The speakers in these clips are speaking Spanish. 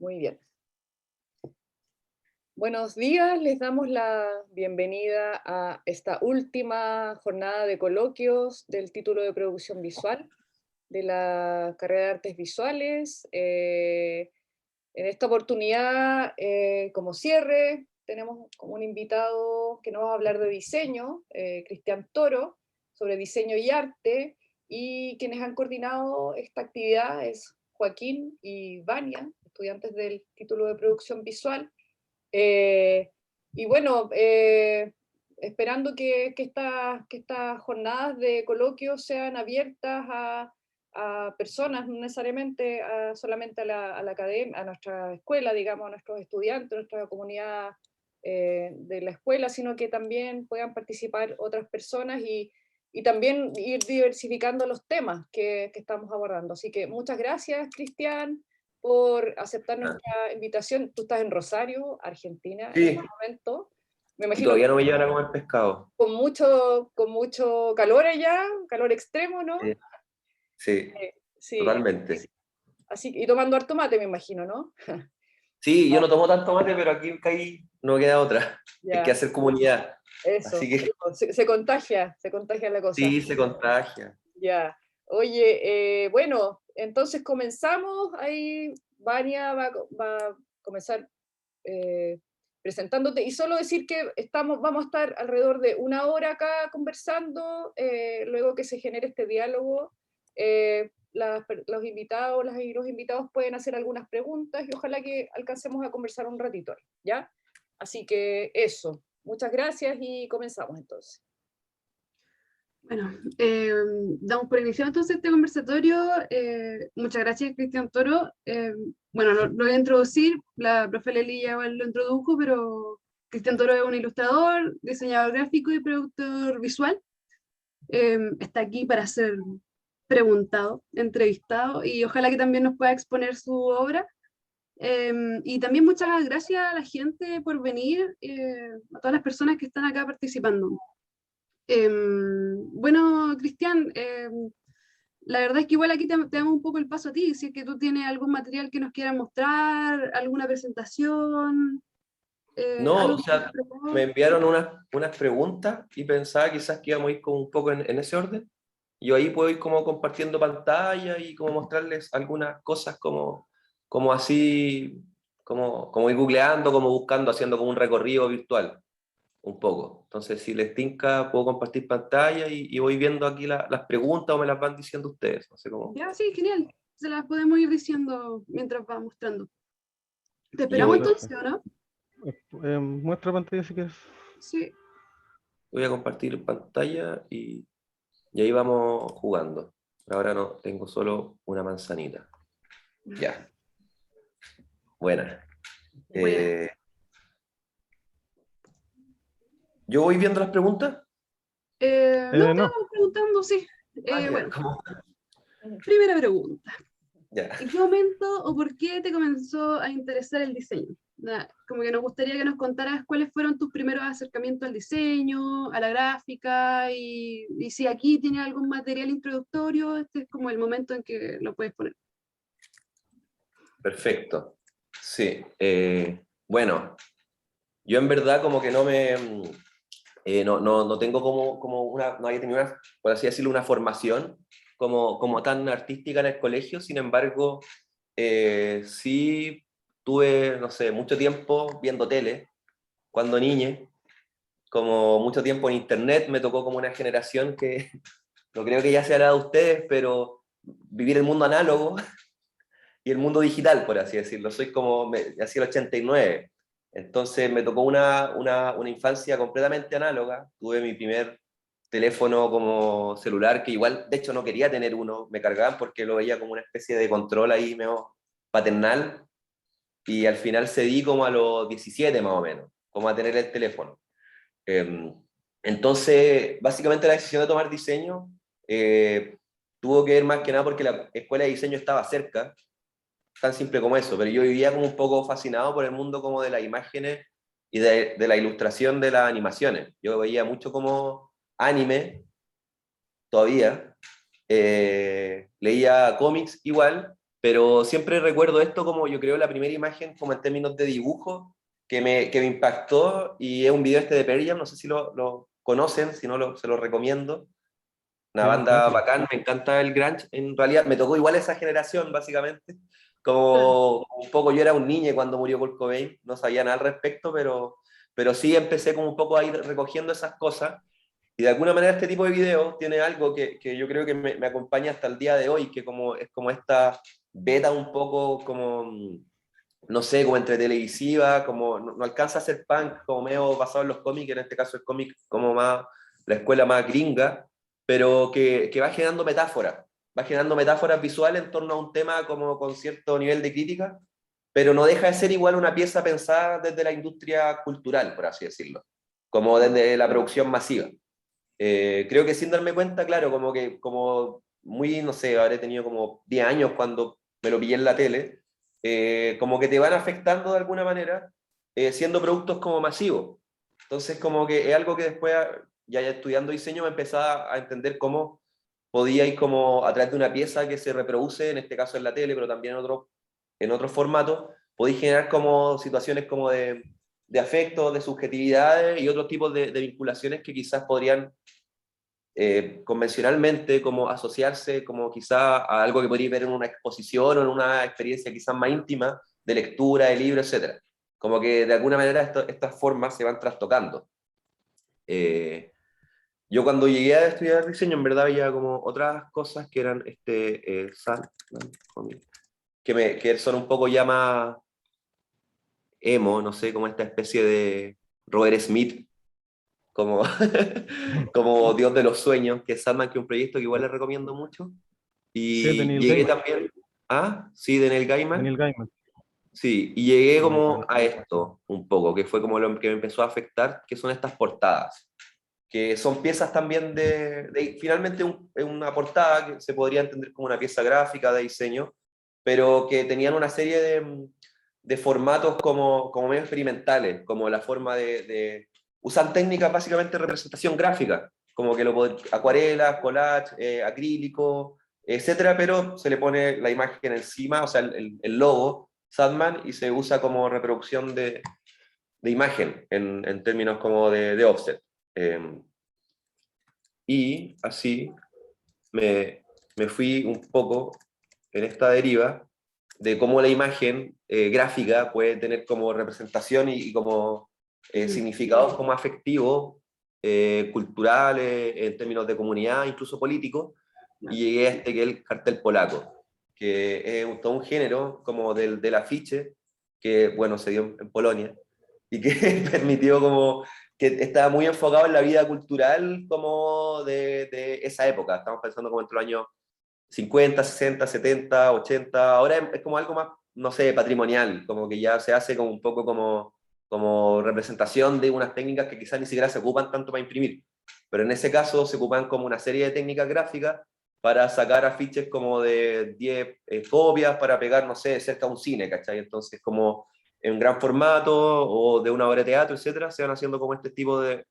Muy bien. Buenos días, les damos la bienvenida a esta última jornada de coloquios del título de producción visual de la carrera de artes visuales. En esta oportunidad, como cierre, tenemos como un invitado que nos va a hablar de diseño, Cristian Toro, sobre diseño y arte, y quienes han coordinado esta actividad es Joaquín y Vania, estudiantes del título de producción visual. Y bueno, esperando que estas jornadas de coloquios sean abiertas a personas, no necesariamente solamente a la academia, a nuestra escuela, digamos, a nuestros estudiantes, a nuestra comunidad de la escuela, sino que también puedan participar otras personas y también ir diversificando los temas que estamos abordando. Así que muchas gracias, Cristian, por aceptar nuestra invitación. Tú estás en Rosario, Argentina, en Sí, este momento. Me y imagino todavía no me llevan a comer pescado. con mucho calor allá, calor extremo, ¿no? Sí, Sí, totalmente. así, y tomando harto mate, me imagino, ¿no? Sí, yo no tomo tanto mate, pero aquí en CAI no queda otra. Hay que Ya, hacer comunidad. eso, Así que se contagia la cosa. sí, se contagia. Ya. Oye, bueno, entonces comenzamos. Ahí Vania va a comenzar eh, presentándote. Y solo decir que vamos a estar alrededor de una hora acá conversando, luego que se genere este diálogo. Los invitados, y los invitados pueden hacer algunas preguntas y ojalá que alcancemos a conversar un ratito, ¿ya? Así que eso. Muchas gracias y comenzamos entonces. Bueno, damos por iniciado entonces este conversatorio. Muchas gracias, Cristian Toro. Bueno, lo voy a introducir, la profe Leli ya lo introdujo, pero Cristian Toro es un ilustrador, diseñador gráfico y productor visual. Está aquí para ser preguntado, entrevistado, y ojalá que también nos pueda exponer su obra. Y también muchas gracias a la gente por venir, a todas las personas que están acá participando. Bueno, Cristian, la verdad es que igual aquí te damos un poco el paso a ti, si es que tú tienes algún material que nos quieras mostrar, alguna presentación, No, algo o que sea, quieras proponer. me enviaron unas preguntas y pensaba quizás que íbamos a ir como un poco en ese orden. Yo ahí puedo ir como compartiendo pantalla y como mostrarles algunas cosas como así, como ir googleando, como buscando, haciendo como un recorrido virtual. Un poco. Entonces, si les tinca, puedo compartir pantalla y voy viendo aquí las preguntas o me las van diciendo ustedes. No sé cómo. Ya, sí, genial. Se las podemos ir diciendo mientras va mostrando. ¿Te Y yo esperamos entonces, o no? Muestra pantalla si quieres. Sí. voy a compartir pantalla y ahí vamos jugando. Ahora no, tengo solo una manzanita. Ya. Buena. Buena. ¿Yo voy viendo las preguntas? No, No. estábamos preguntando, sí. Ya, Bueno, ¿cómo? primera pregunta. Ya. ¿En qué momento o por qué te comenzó a interesar el diseño? Como que nos gustaría que nos contaras cuáles fueron tus primeros acercamientos al diseño, a la gráfica, y si aquí tienes algún material introductorio, este es como el momento en que lo puedes poner. Perfecto. Sí. Bueno, yo en verdad como que no tengo no había tenido una, por así decirlo, una formación como tan artística en el colegio. Sin embargo, sí tuve, no sé, mucho tiempo viendo tele cuando niñe, como mucho tiempo en internet. Me tocó como una generación que no creo que ya sea la de ustedes, pero vivir el mundo análogo y el mundo digital, por así decirlo. Nací el 89. Entonces me tocó una infancia completamente análoga. Tuve mi primer teléfono como celular, que igual, de hecho, no quería tener uno. Me cargaban porque lo veía como una especie de control ahí medio paternal. Y al final cedí como a los 17 más o menos, como a tener el teléfono. Entonces, básicamente la decisión de tomar diseño tuvo que ver más que nada porque la escuela de diseño estaba cerca, tan simple como eso, pero yo vivía como un poco fascinado por el mundo como de las imágenes y de la ilustración de las animaciones. Yo veía mucho como anime, todavía, leía cómics igual, pero siempre recuerdo esto como yo creo la primera imagen como en términos de dibujo que me impactó, y es un video este de Pearl Jam, no sé si lo conocen, si no se lo recomiendo. Una Sí, lo banda encuentro. bacán, me encanta el grunge, en realidad me tocó igual esa generación básicamente, Claro. como un poco yo era un niño cuando murió Kurt Cobain, no sabía nada al respecto, pero sí empecé como un poco a ir recogiendo esas cosas, y de alguna manera este tipo de videos tiene algo que yo creo que me acompaña hasta el día de hoy, que como, es como esta beta un poco como, no sé, como entre televisiva, como no alcanza a ser punk, como medio basado en los cómics, en este caso el cómic como más, la escuela más gringa, pero que va generando metáforas visuales en torno a un tema como con cierto nivel de crítica, pero no deja de ser igual una pieza pensada desde la industria cultural, por así decirlo, como desde la producción masiva. Creo que sin darme cuenta, claro, como muy, no sé, habré tenido como 10 años cuando me lo pillé en la tele, como que te van afectando de alguna manera, siendo productos como masivos. Entonces, como que es algo que después, ya estudiando diseño, me empezaba a entender cómo podía ir como a través de una pieza que se reproduce, en este caso en la tele, pero también en otro formato, podéis generar como situaciones como de afecto, de subjetividades y otros tipos de vinculaciones que quizás podrían convencionalmente como asociarse como quizá a algo que podría ver en una exposición o en una experiencia quizás más íntima de lectura, de libro, etc. Como que de alguna manera estas formas se van trastocando. Eh, yo cuando llegué a estudiar diseño en verdad había como otras cosas que eran que son un poco ya más emo, no sé, como esta especie de Robert Smith como, como Dios de los Sueños, que es Sandman, que es un proyecto que igual les recomiendo mucho. Sí, es de Y Neil llegué Gaiman. también, sí, de Neil De Gaiman, Neil Gaiman. sí, y llegué Sí, como buenísimo. a esto un poco, que fue como lo que me empezó a afectar, que son estas portadas, que son piezas también finalmente una portada que se podría entender como una pieza gráfica de diseño, pero que tenían una serie de formatos como medio experimentales, como la forma usan técnicas básicamente de representación gráfica, como que acuarelas, collage, acrílico, etcétera, pero se le pone la imagen encima, o sea, el logo, Sandman, y se usa como reproducción de imagen en términos como de offset. Y así me, me fui un poco en esta deriva de cómo la imagen gráfica puede tener como representación y como significados como afectivos, culturales, en términos de comunidad, incluso políticos, y llegué a este que es el cartel polaco, que es todo un género como del afiche, que bueno, se dio en Polonia, y que permitió como que estaba muy enfocado en la vida cultural como de esa época. Estamos pensando como entre los años 50, 60, 70, 80. Ahora es como algo más, no sé, patrimonial, como que ya se hace como un poco como representación de unas técnicas que quizás ni siquiera se ocupan tanto para imprimir. Pero en ese caso se ocupan como una serie de técnicas gráficas para sacar afiches como de 10 copias para pegar, no sé, cerca a un cine, ¿cachai? Entonces como en gran formato o de una obra de teatro, etcétera, se van haciendo como este tipo de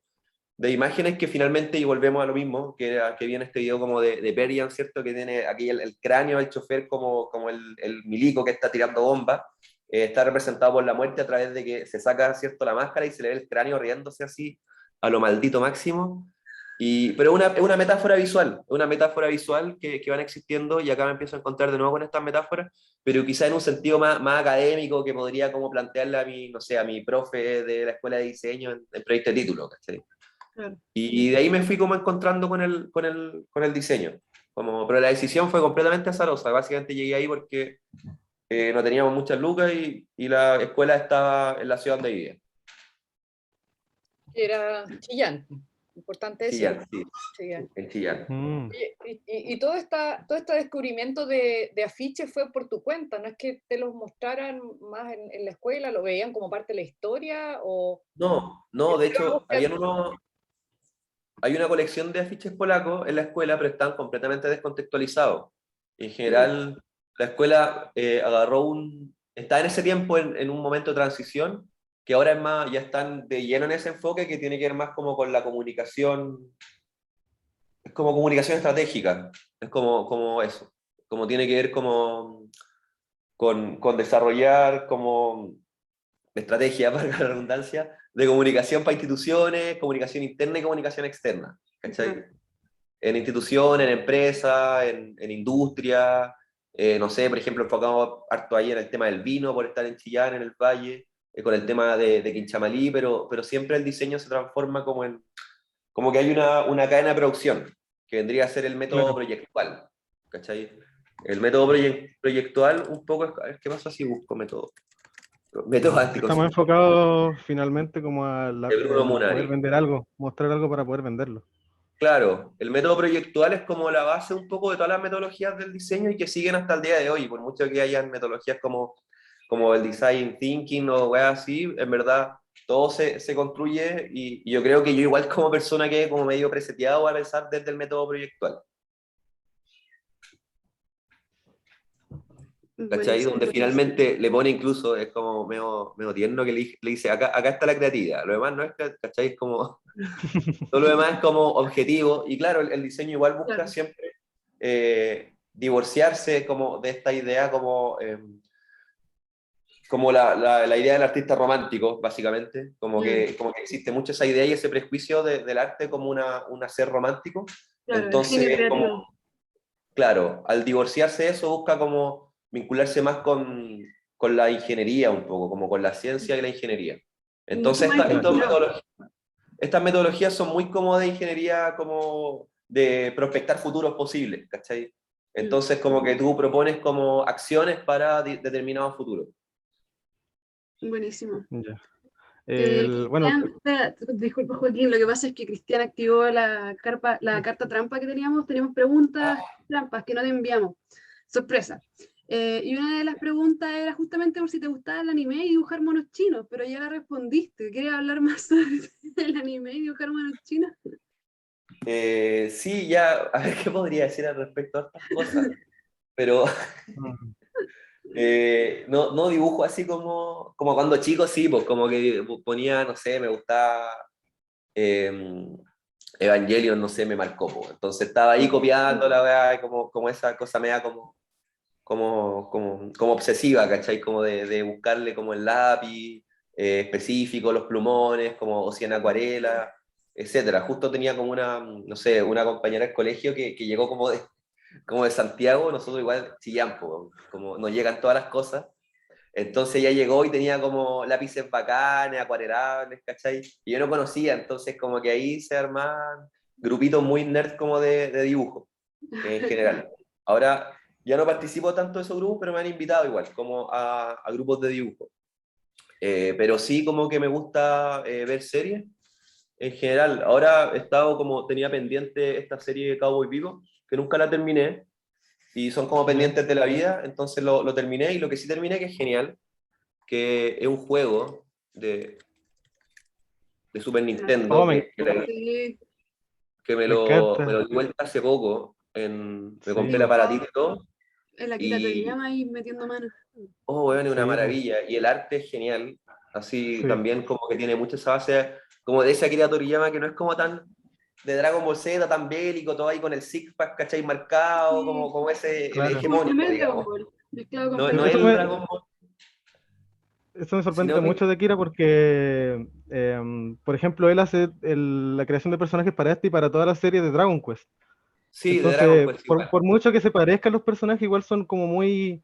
imágenes que finalmente, y volvemos a lo mismo, que viene este video como de Perian, ¿cierto? Que tiene aquí el cráneo del chofer como el milico que está tirando bombas, está representado por la muerte a través de que se saca, ¿cierto?, la máscara y se le ve el cráneo riéndose así a lo maldito máximo. Pero es una metáfora visual que van existiendo, y acá me empiezo a encontrar de nuevo con estas metáforas, pero quizá en un sentido más académico que podría como plantearle a mi, no sé, a mi profe de la escuela de diseño en proyecto de título, ¿cachai? Claro. Y de ahí me fui como encontrando con el diseño. Pero la decisión fue completamente azarosa. Básicamente llegué ahí porque no teníamos muchas lucas y la escuela estaba en la ciudad donde vivía. Era Chillán, importante decirlo. Chillán, sí, Chillán. en Chillán. Mm. Oye, y todo este descubrimiento de afiches fue por tu cuenta, no es que te los mostraran más en la escuela, lo veían como parte de la historia o No, no, de la hecho, búsqueda. hay una colección de afiches polacos en la escuela, pero están completamente descontextualizados. En Mm, general, la escuela está en ese tiempo en un momento de transición, que ahora es más, ya están de lleno en ese enfoque que tiene que ver más como con la comunicación, es como comunicación estratégica, es como eso, como tiene que ver como con desarrollar como estrategia, valga la redundancia, de comunicación para instituciones, comunicación interna y comunicación externa, ¿cachai? En instituciones, en empresas, en industria, no sé, por ejemplo, enfocamos harto ahí en el tema del vino, por estar en Chillán, en el Valle, con el tema de Quinchamalí, pero siempre el diseño se transforma como que hay una cadena de producción, que vendría a ser el método Claro. proyectual, ¿cachai? El método proyectual un poco es, a ver, ¿qué pasa si busco método? Métodos Estamos anticonceptivos, enfocados finalmente como a de Bruno el poder Munari. vender algo, mostrar algo para poder venderlo. Claro, el método proyectual es como la base un poco de todas las metodologías del diseño y que siguen hasta el día de hoy, por mucho que hayan metodologías como el design thinking o weas así, en verdad todo se construye y yo creo que yo igual como persona que como medio preseteado a pensar desde el método proyectual, ¿cachai? Buenísimo. Donde finalmente le pone incluso, es como medio tierno que le dice, acá está la creatividad, lo demás no es, ¿cachai? Es como, todo lo demás es como objetivo y claro, el diseño igual busca Claro. siempre divorciarse como de esta idea como la idea del artista romántico, básicamente, como que existe mucho esa idea y ese prejuicio del arte como un hacer romántico. Claro, el genio Entonces, creativo. como, claro, al divorciarse de eso busca como vincularse más con la ingeniería un poco, como con la ciencia y la ingeniería. Mucho Entonces, más estructurado. estas metodologías son muy como de ingeniería, como de prospectar futuros posibles, ¿cachai? Entonces, como que tú propones como acciones para determinados futuros. Buenísimo. Ya. Bueno, Cristian, disculpa Joaquín, lo que pasa es que Cristian activó la carta trampa que teníamos. Tenemos preguntas trampas que no te enviamos. Sorpresa. Y una de las preguntas era justamente por si te gustaba el anime y dibujar monos chinos, pero ya la respondiste. ¿Quieres hablar más sobre el anime y dibujar monos chinos? Sí, ya, a ver qué podría decir al respecto a estas cosas, pero mm, no dibujo así como cuando chico, sí, pues como que ponía, no sé, me gustaba Evangelion, no sé, me marcó, pues. Entonces estaba ahí copiando la weá, y como esa cosa me da como obsesiva, ¿cachai? Como de buscarle como el lápiz específico, los plumones, como o si en acuarela, etcétera. Justo tenía como una, no sé, una compañera del colegio que llegó como de Santiago, nosotros igual Chillán, po, como nos llegan todas las cosas. Entonces ella llegó y tenía como lápices bacanes, acuarelables, ¿cachai? Y yo no conocía, entonces como que ahí se armaban grupitos muy nerd como de dibujo, en general. Ahora ya no participo tanto de esos grupos, pero me han invitado igual, como a grupos de dibujo. Pero sí como que me gusta ver series en general. Ahora he estado como, tenía pendiente esta serie de Cowboy Vivo, que nunca la terminé, y son como ya. pendientes de la vida, entonces lo terminé, y lo que sí terminé, que es genial, que es un juego de Super Nintendo, Oh, Sí, que me me lo encanta. di vuelta hace poco, me compré el Sí, aparatito y todo, el Akira y Toriyama ahí metiendo mano. oh, bueno, es una sí, po, maravilla, y el arte es genial, así sí, también como que tiene mucha esa base, como de ese Akira Toriyama, que no es como tan de Dragon Ball Z, tan bélico, todo ahí con el six-pack, ¿cachai? Marcado, Sí, como ese, el claro. como el hegemónico, primer Dragon digamos. Ball, mezclado con No es Eso pantalla el verde. Dragon Ball, eso me sorprende sino que mucho de Akira porque, por ejemplo, él hace la creación de personajes para este y para toda la serie de Dragon Quest. sí, de Dragon Entonces, Quest igual. por mucho que se parezcan los personajes, igual son como muy,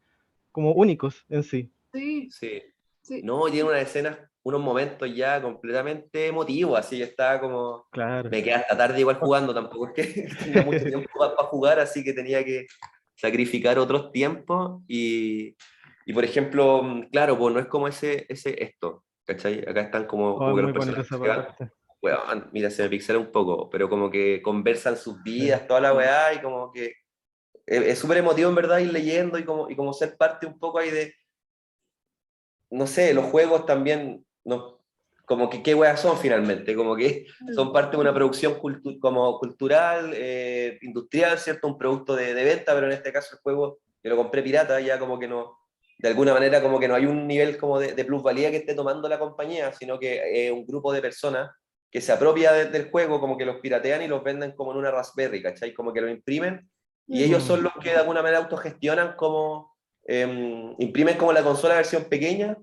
como únicos en sí. Sí, Sí. sí. No, tiene unas escenas, unos momentos ya completamente emotivos, así que estaba como... Claro. Me quedé hasta tarde igual jugando, tampoco es que tenga mucho tiempo para jugar, así que tenía que sacrificar otros tiempos y por ejemplo, claro, pues no es como esto, ¿cachai? Acá están Oh, como es que los muy bonita personajes esa se van, parte. weón, mira, se me pixela un poco, pero como que conversan sus Sí. vidas, toda la weá, y como que es súper emotivo en verdad ir leyendo y como ser parte un poco ahí de, no sé, los juegos también, no, como que qué weas son finalmente, como que son parte de una producción como cultural, industrial, ¿cierto? Un producto de venta, pero en este caso el juego, que lo compré pirata, ya como que no, de alguna manera como que no hay un nivel como de plusvalía que esté tomando la compañía, sino que un grupo de personas que se apropia del juego, como que los piratean y los venden como en una Raspberry, ¿cachai? Como que lo imprimen y ellos Mm, son los que de alguna manera autogestionan como imprimen como la consola versión pequeña,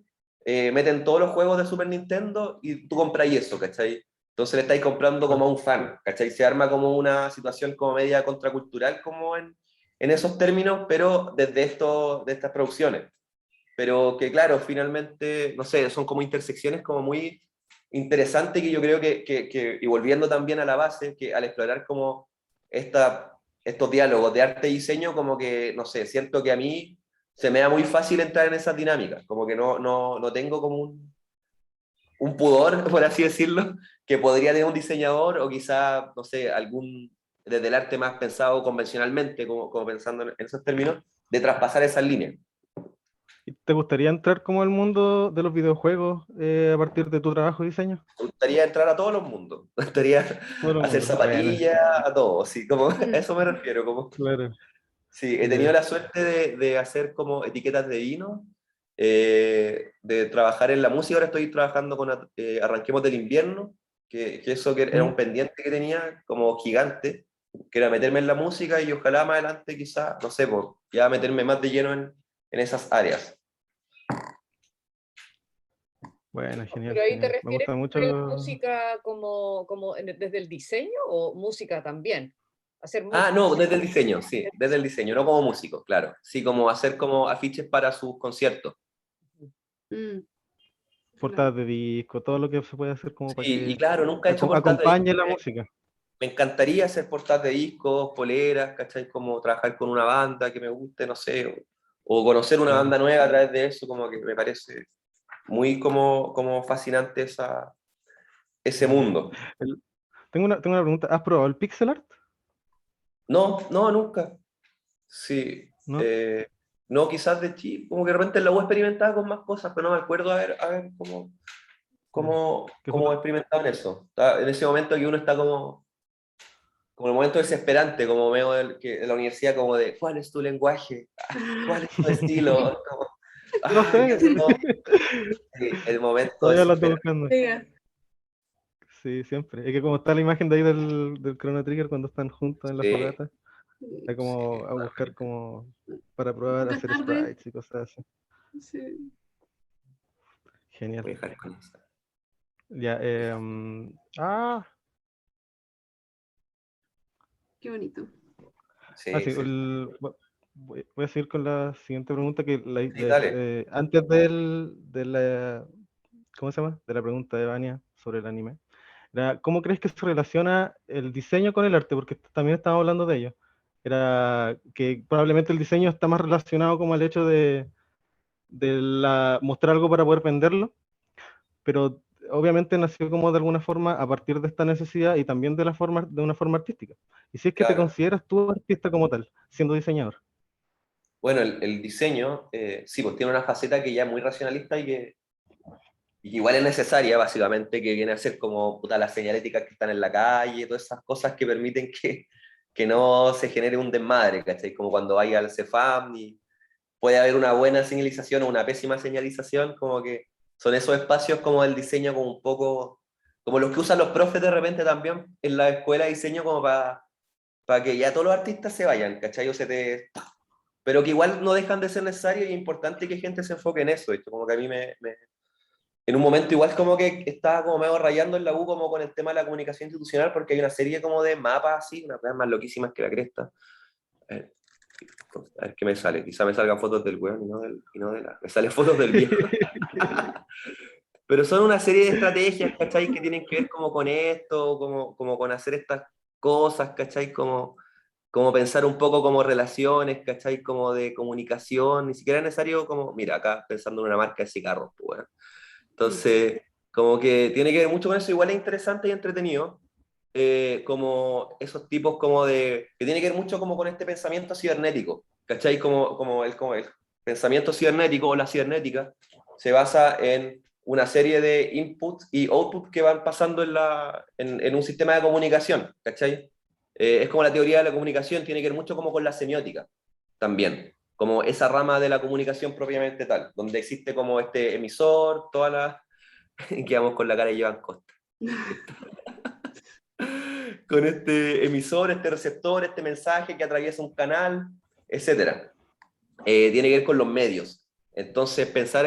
meten todos los juegos de Super Nintendo y tú compras eso, ¿cachai? Entonces le estáis comprando como a un fan, ¿cachai? Se arma como una situación como media contracultural como en esos términos, pero desde de estas producciones. Pero que claro, finalmente, no sé, son como intersecciones como muy interesantes que yo creo y volviendo también a la base, que al explorar como estos diálogos de arte y diseño, como que, no sé, siento que a mí se me da muy fácil entrar en esas dinámicas, como que no tengo como un pudor, por así decirlo, que podría tener un diseñador o quizá, no sé, desde el arte más pensado convencionalmente, como pensando en esos términos, de traspasar esas líneas. ¿Y te gustaría entrar como al mundo de los videojuegos a partir de tu trabajo de diseño? Me gustaría entrar a todos los mundos, me gustaría Todo el hacer mundo. Bueno, zapatillas, a todo, sí, como a eso me refiero, como claro. sí, he tenido Ya. la suerte de hacer como etiquetas de vino, de trabajar en la música. Ahora estoy trabajando con Arranquemos del Invierno, que eso que era Mm. un pendiente que tenía como gigante, que era meterme en la música y ojalá más adelante quizá, no sé, pues, ya meterme más de lleno en esas áreas. Bueno, genial, ¿Pero ahí te genial. Me refieres gusta a la mucho. música desde el diseño o música también? Hacer Ah, música. no, desde el diseño, sí, desde el diseño, no como músico, claro. Sí, como hacer como afiches para sus conciertos. Mm, claro. Portadas de disco, todo lo que se puede hacer como para Sí, y que claro, nunca he hecho portadas de acompañe disco. la música. Me encantaría hacer portadas de discos, poleras, ¿cachai? Como trabajar con una banda que me guste, no sé, o conocer una Claro. banda nueva a través de eso, como que me parece muy como fascinante ese Mm. mundo. Tengo una pregunta. ¿Has probado el pixel art? No, no, nunca. Sí, ¿No? no, quizás de chico, como que de repente en la U experimentaba con más cosas, pero no me acuerdo haber Ya. Que como experimentado en eso. En ese momento que uno está como el momento desesperante, como veo de la universidad, como de, ¿cuál es tu lenguaje? ¿Cuál es tu estilo? Como, no ay, sé. no. Sí, el momento Todavía lo ando desesperante. buscando. Oiga, Sí, siempre. Es que como está la imagen de ahí del Chrono Trigger cuando están juntos en la Sí, fogata, hay sí, como a buscar como para probar a nunca es hacer tarde. sprites y cosas así. Sí, Genial. voy a dejar con eso. Ya, qué bonito. Sí, sí, sí. voy a seguir con la siguiente pregunta que Sí, dale. antes de la, ¿cómo se llama? De la pregunta de Vania sobre el anime. ¿Cómo crees que se relaciona el diseño con el arte? Porque también estamos hablando de ello. Era que probablemente el diseño está más relacionado como al hecho de mostrar algo para poder venderlo, pero obviamente nació como de alguna forma a partir de esta necesidad y también de una forma artística. Y si es que te Claro. consideras tú artista como tal, siendo diseñador. Bueno, el diseño, sí, pues tiene una faceta que ya es muy racionalista y que igual es necesaria, básicamente, que viene a ser como puta, las señaléticas que están en la calle, todas esas cosas que permiten que no se genere un desmadre, ¿cachai? Como cuando vaya al Cefam y puede haber una buena señalización o una pésima señalización, como que son esos espacios como el diseño como un poco, como los que usan los profes de repente también en la escuela de diseño como para que ya todos los artistas se vayan, ¿cachai? Pero que igual no dejan de ser necesarios y es importante que gente se enfoque en eso, ¿viste? Como que a mí en un momento igual como que estaba como medio rayando en la U como con el tema de la comunicación institucional porque hay una serie como de mapas así, unas cosas más loquísimas que la cresta. Eh, a ver qué me sale. Quizá me salgan fotos del weón y no de la. Me salen fotos del viejo. Pero son una serie de estrategias, ¿cachai? Que tienen que ver como con esto, como con hacer estas cosas, ¿cachai? Como pensar un poco como relaciones, ¿cachai? Como de comunicación. Ni siquiera es necesario como. Mira, acá pensando en una marca de cigarros, pues, weón. Mm, Entonces, como que tiene que ver mucho con eso. Igual es interesante y entretenido. Como esos tipos que tiene que ver mucho como con este pensamiento cibernético, ¿cachai? Como el pensamiento cibernético o la cibernética se basa en una serie de inputs y outputs que van pasando en un sistema de comunicación, ¿cachai? Es como la teoría de la comunicación, tiene que ver mucho como con la semiótica también, como esa rama de la comunicación propiamente tal, donde existe como este emisor, todas las... Quedamos con la cara de Joan Costa con este emisor, este receptor, este mensaje que atraviesa un canal, etcétera. tiene que ver con los medios. Entonces, pensar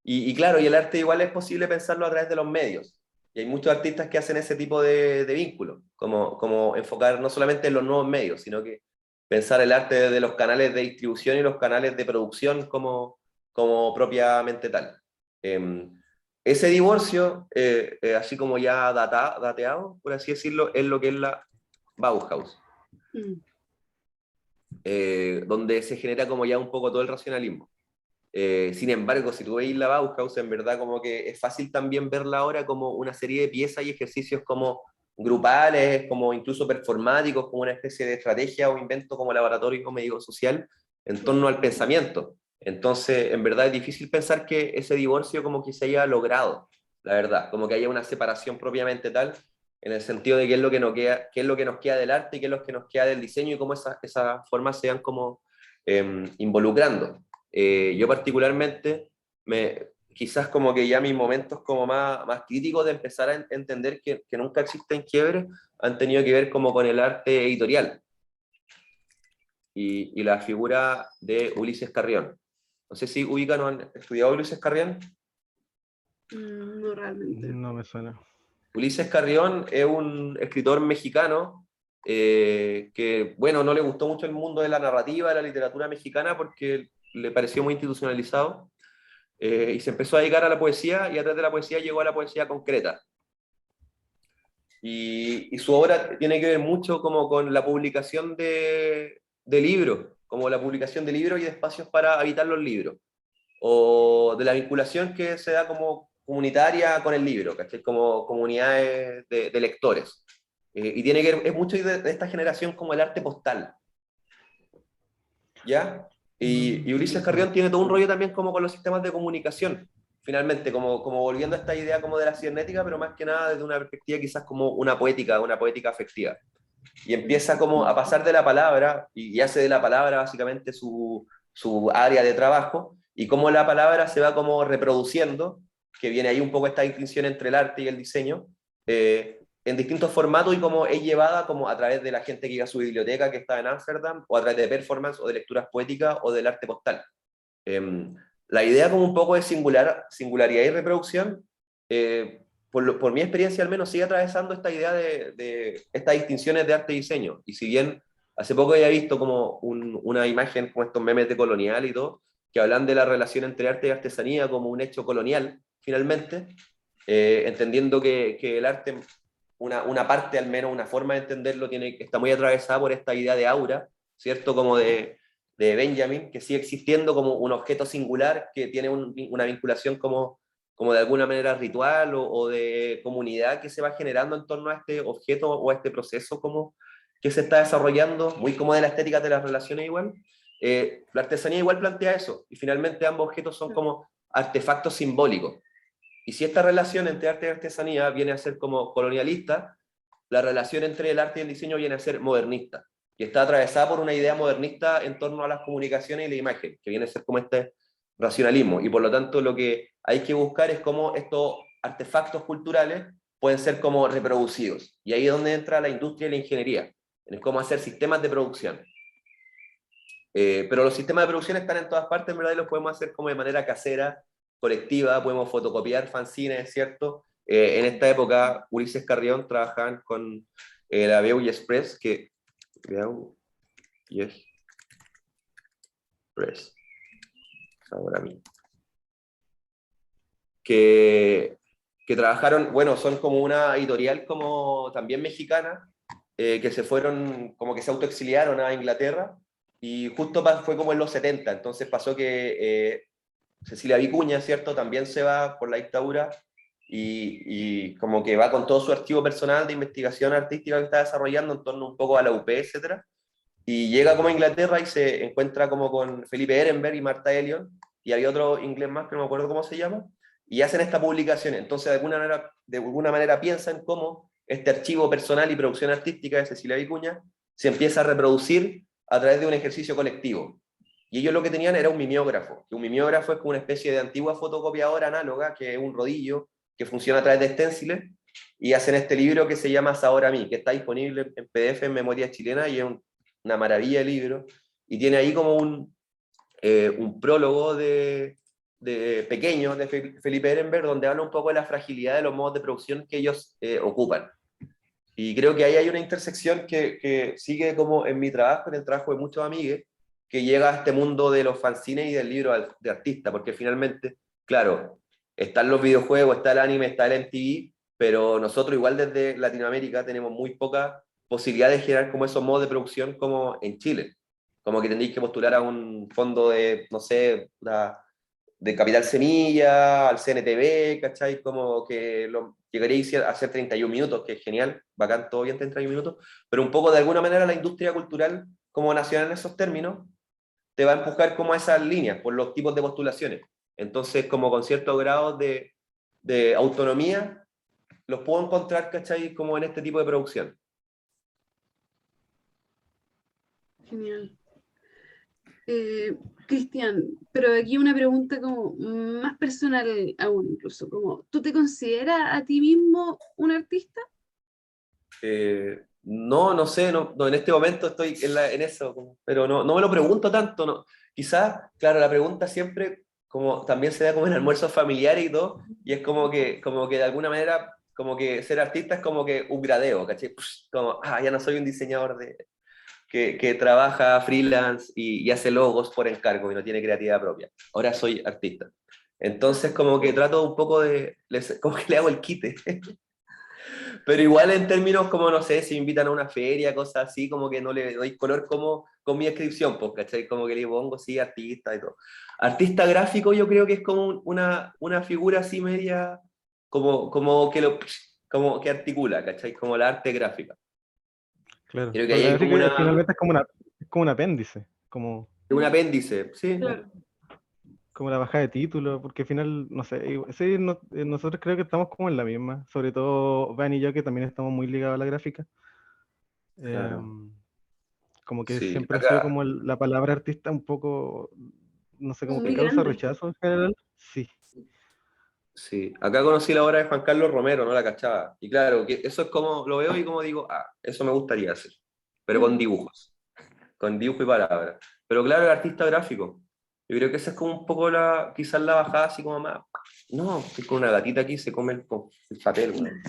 y claro, y el arte igual es posible pensarlo a través de los medios. Y hay muchos artistas que hacen ese tipo de vínculos, como enfocar no solamente en los nuevos medios, sino que pensar el arte desde los canales de distribución y los canales de producción como propiamente tal. Ese divorcio, así como ya dateado, por así decirlo, es lo que es la Bauhaus. Donde se genera como ya un poco todo el racionalismo. Sin embargo, si tú veis la Bauhaus, en verdad como que es fácil también verla ahora como una serie de piezas y ejercicios como grupales, como incluso performáticos, como una especie de estrategia o invento como laboratorio médico social en torno al pensamiento. Entonces, en verdad es difícil pensar que ese divorcio como que se haya logrado, la verdad, como que haya una separación propiamente tal, en el sentido de qué es lo que nos queda, qué es lo que nos queda del arte y qué es lo que nos queda del diseño y cómo esas formas se van como involucrando. Yo particularmente, quizás como que ya mis momentos como más críticos de empezar a entender que nunca existen quiebres han tenido que ver como con el arte editorial y la figura de Ulises Carrión. No sé si ubican o han estudiado Ulises Carrión. No realmente. No me suena. Ulises Carrión es un escritor mexicano que, bueno, no le gustó mucho el mundo de la narrativa, de la literatura mexicana, porque le pareció muy institucionalizado, y se empezó a dedicar a la poesía, y a través de la poesía llegó a la poesía concreta. Y su obra tiene que ver mucho como con la publicación de libros, como la publicación de libros y de espacios para habitar los libros, o de la vinculación que se da como comunitaria con el libro, ¿cachai? Como comunidades de lectores. Y tiene que ver, es mucho de esta generación como el arte postal, ¿ya? Y Ulises Carrión tiene todo un rollo también como con los sistemas de comunicación, finalmente, como volviendo a esta idea como de la cibernética, pero más que nada desde una perspectiva quizás como una poética afectiva. Y empieza como a pasar de la palabra, y hace de la palabra básicamente su área de trabajo, y cómo la palabra se va como reproduciendo, que viene ahí un poco esta distinción entre el arte y el diseño, en distintos formatos y cómo es llevada como a través de la gente que iba a su biblioteca que está en Ámsterdam, o a través de performance o de lecturas poéticas o del arte postal. La idea como un poco de singularidad y reproducción, por mi experiencia al menos, sigue atravesando esta idea de estas distinciones de arte y diseño. Y si bien hace poco había visto como una imagen como estos memes de colonial y todo, que hablan de la relación entre arte y artesanía como un hecho colonial, finalmente, entendiendo que el arte, una parte al menos, una forma de entenderlo, está muy atravesada por esta idea de aura, ¿cierto? Como de Benjamin, que sigue existiendo como un objeto singular que tiene una vinculación como de alguna manera ritual o de comunidad que se va generando en torno a este objeto o a este proceso como que se está desarrollando, muy como de la estética de las relaciones igual. La artesanía igual plantea eso, y finalmente ambos objetos son como artefactos simbólicos. Y si esta relación entre arte y artesanía viene a ser como colonialista, la relación entre el arte y el diseño viene a ser modernista, y está atravesada por una idea modernista en torno a las comunicaciones y la imagen, que viene a ser como este racionalismo, y por lo tanto lo que hay que buscar es cómo estos artefactos culturales pueden ser como reproducidos, y ahí es donde entra la industria y la ingeniería, en cómo hacer sistemas de producción. Pero los sistemas de producción están en todas partes, en verdad, y los podemos hacer como de manera casera, colectiva, podemos fotocopiar fanzines, ¿cierto? En esta época, Ulises Carrión trabajaban con la Veu y Express, ahora mismo, que trabajaron, bueno, son como una editorial como también mexicana, que se fueron, como que se autoexiliaron a Inglaterra, y justo fue como en los 70, entonces pasó que Cecilia Vicuña, ¿cierto? También se va por la dictadura, y como que va con todo su archivo personal de investigación artística que está desarrollando en torno un poco a la UP, etc. Y llega como a Inglaterra y se encuentra como con Felipe Ehrenberg y Martha Elliott, y había otro inglés más que no me acuerdo cómo se llama, y hacen esta publicación. Entonces de alguna manera piensan cómo este archivo personal y producción artística de Cecilia Vicuña se empieza a reproducir a través de un ejercicio colectivo. Y ellos lo que tenían era un mimeógrafo, que un mimeógrafo es como una especie de antigua fotocopiadora análoga, que es un rodillo que funciona a través de esténciles, y hacen este libro que se llama Sabor a mí, que está disponible en PDF en Memoria Chilena, y es una maravilla de libro, y tiene ahí como un prólogo de pequeño de Felipe Ehrenberg, donde habla un poco de la fragilidad de los modos de producción que ellos ocupan. Y creo que ahí hay una intersección que sigue como en mi trabajo, en el trabajo de muchos amigos, que llega a este mundo de los fanzines y del libro de artista, porque finalmente, claro, están los videojuegos, está el anime, está el MTV, pero nosotros igual desde Latinoamérica tenemos muy poca posibilidad de generar como esos modos de producción como en Chile. Como que tendréis que postular a un fondo de, no sé, de Capital Semilla, al CNTV, ¿cachai? Como que llegaréis a hacer 31 minutos, que es genial, bacán, todo bien 31 minutos, pero un poco de alguna manera la industria cultural como nacional en esos términos te va a empujar como a esas líneas por los tipos de postulaciones. Entonces, como con cierto grado de autonomía, los puedo encontrar, ¿cachai? Como en este tipo de producción. Genial. Cristian, pero aquí una pregunta como más personal aún incluso, como, ¿tú te consideras a ti mismo un artista? No, no sé, no, en este momento estoy en eso, pero no me lo pregunto tanto. No. Quizás, claro, la pregunta siempre como también se da como en almuerzos familiares y todo, y es como que de alguna manera, como que ser artista es como que un gradeo, ¿cachai? Como, ya no soy un diseñador que trabaja freelance y hace logos por encargo y no tiene creatividad propia. Ahora soy artista. Entonces como que trato un poco como que le hago el quite. Pero igual en términos como, no sé, si me invitan a una feria, cosas así, como que no le doy color como con mi descripción, pues, ¿cachai? Como que le pongo, sí, artista y todo. Artista gráfico yo creo que es como una figura así media, como que articula, ¿cachai? Como la arte gráfica. Claro. Creo que La ahí hay como gráfica finalmente es como un apéndice, un apéndice, ¿sí? Claro. como la bajada de título, porque al final, no sé, sí, nosotros creo que estamos como en la misma, sobre todo Van y yo que también estamos muy ligados a la gráfica. Claro. Como que Sí, siempre ha sido acá, como la palabra artista un poco, no sé, Como como que muy causa grande. rechazo en general. Sí, sí. Acá conocí la obra de Juan Carlos Romero, no la cachaba. Y claro, que eso es como, lo veo y como digo, eso me gustaría hacer, pero con Ujú. dibujos. Con dibujo y palabra. Pero claro, el artista gráfico. Yo creo que esa es como un poco quizás la bajada así como más. No, estoy con una gatita aquí se come el papel, weón.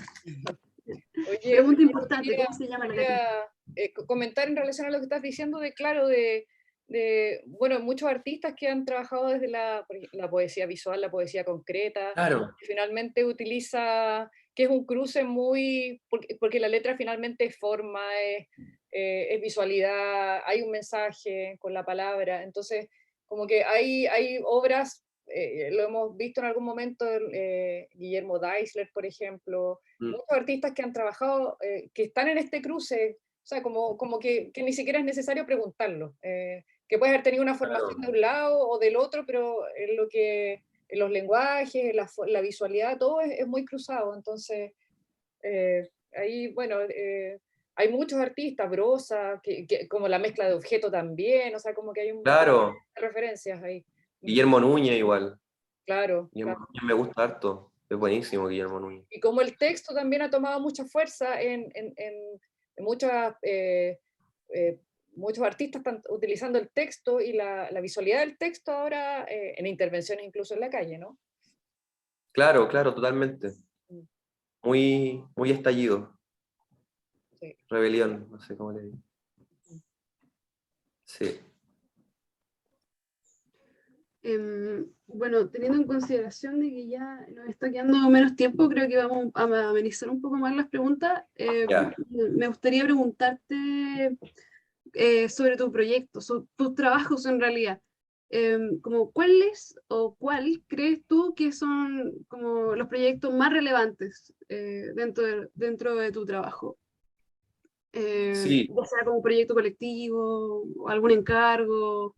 Oye, Pregunta yo importante, ¿cómo se llama la gatita? quería, comentar en relación a lo que estás diciendo de, claro, bueno, muchos artistas que han trabajado desde la poesía visual, la poesía concreta, Claro, que finalmente utiliza, que es un cruce muy, porque la letra finalmente es forma, es visualidad, hay un mensaje con la palabra, entonces como que hay obras, lo hemos visto en algún momento, Guillermo Deisler, por ejemplo, mm, muchos artistas que han trabajado, que están en este cruce, o sea, como que ni siquiera es necesario preguntarlo, que puedes haber tenido una formación claro, de un lado o del otro, pero en los lenguajes, la visualidad, todo es muy cruzado, entonces ahí, bueno, hay muchos artistas, Brosa, como la mezcla de objeto también, o sea, como que hay un montón claro. de referencias ahí. Mm, Guillermo Núñez igual. claro, Guillermo claro. Núñez me gusta harto. Es buenísimo Guillermo Núñez. Y como el texto también ha tomado mucha fuerza en muchas, eh, muchos artistas están utilizando el texto y la visualidad del texto ahora en intervenciones incluso en la calle, ¿no? Claro, claro, totalmente. Mm, Muy estallido. sí. Rebelión, no sé cómo le digo. Sí. Bueno, teniendo en consideración de que ya nos está quedando menos tiempo, creo que vamos a amenizar un poco más las preguntas. Ya. Me gustaría preguntarte sobre tu proyecto, sobre tus trabajos en realidad. Como ¿cuáles o cuál crees tú que son como los proyectos más relevantes dentro de tu trabajo? Sí, Ya sea como un proyecto colectivo o algún encargo.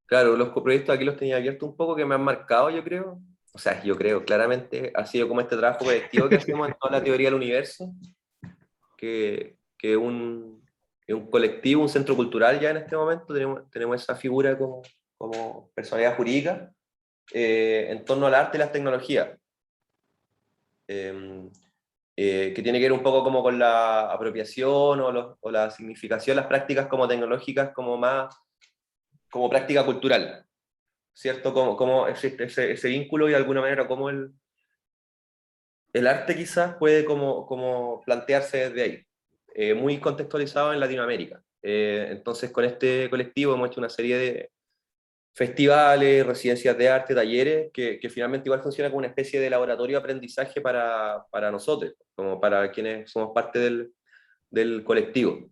claro, los coproyectos aquí los tenía abiertos un poco que me han marcado, yo creo. O sea, yo creo, claramente ha sido como este trabajo colectivo que hacemos en toda la teoría del universo, que que un colectivo, un centro cultural ya en este momento, tenemos esa figura como personalidad jurídica en torno al arte y las tecnologías, eh, que tiene que ver un poco como con la apropiación o la significación, las prácticas como tecnológicas como más como práctica cultural, ¿cierto? Cómo existe ese vínculo y de alguna manera cómo el arte quizás puede como plantearse desde ahí, muy contextualizado en Latinoamérica. Entonces con este colectivo hemos hecho una serie de festivales, residencias de arte, talleres, que finalmente igual funciona como una especie de laboratorio de aprendizaje para nosotros, como para quienes somos parte del colectivo.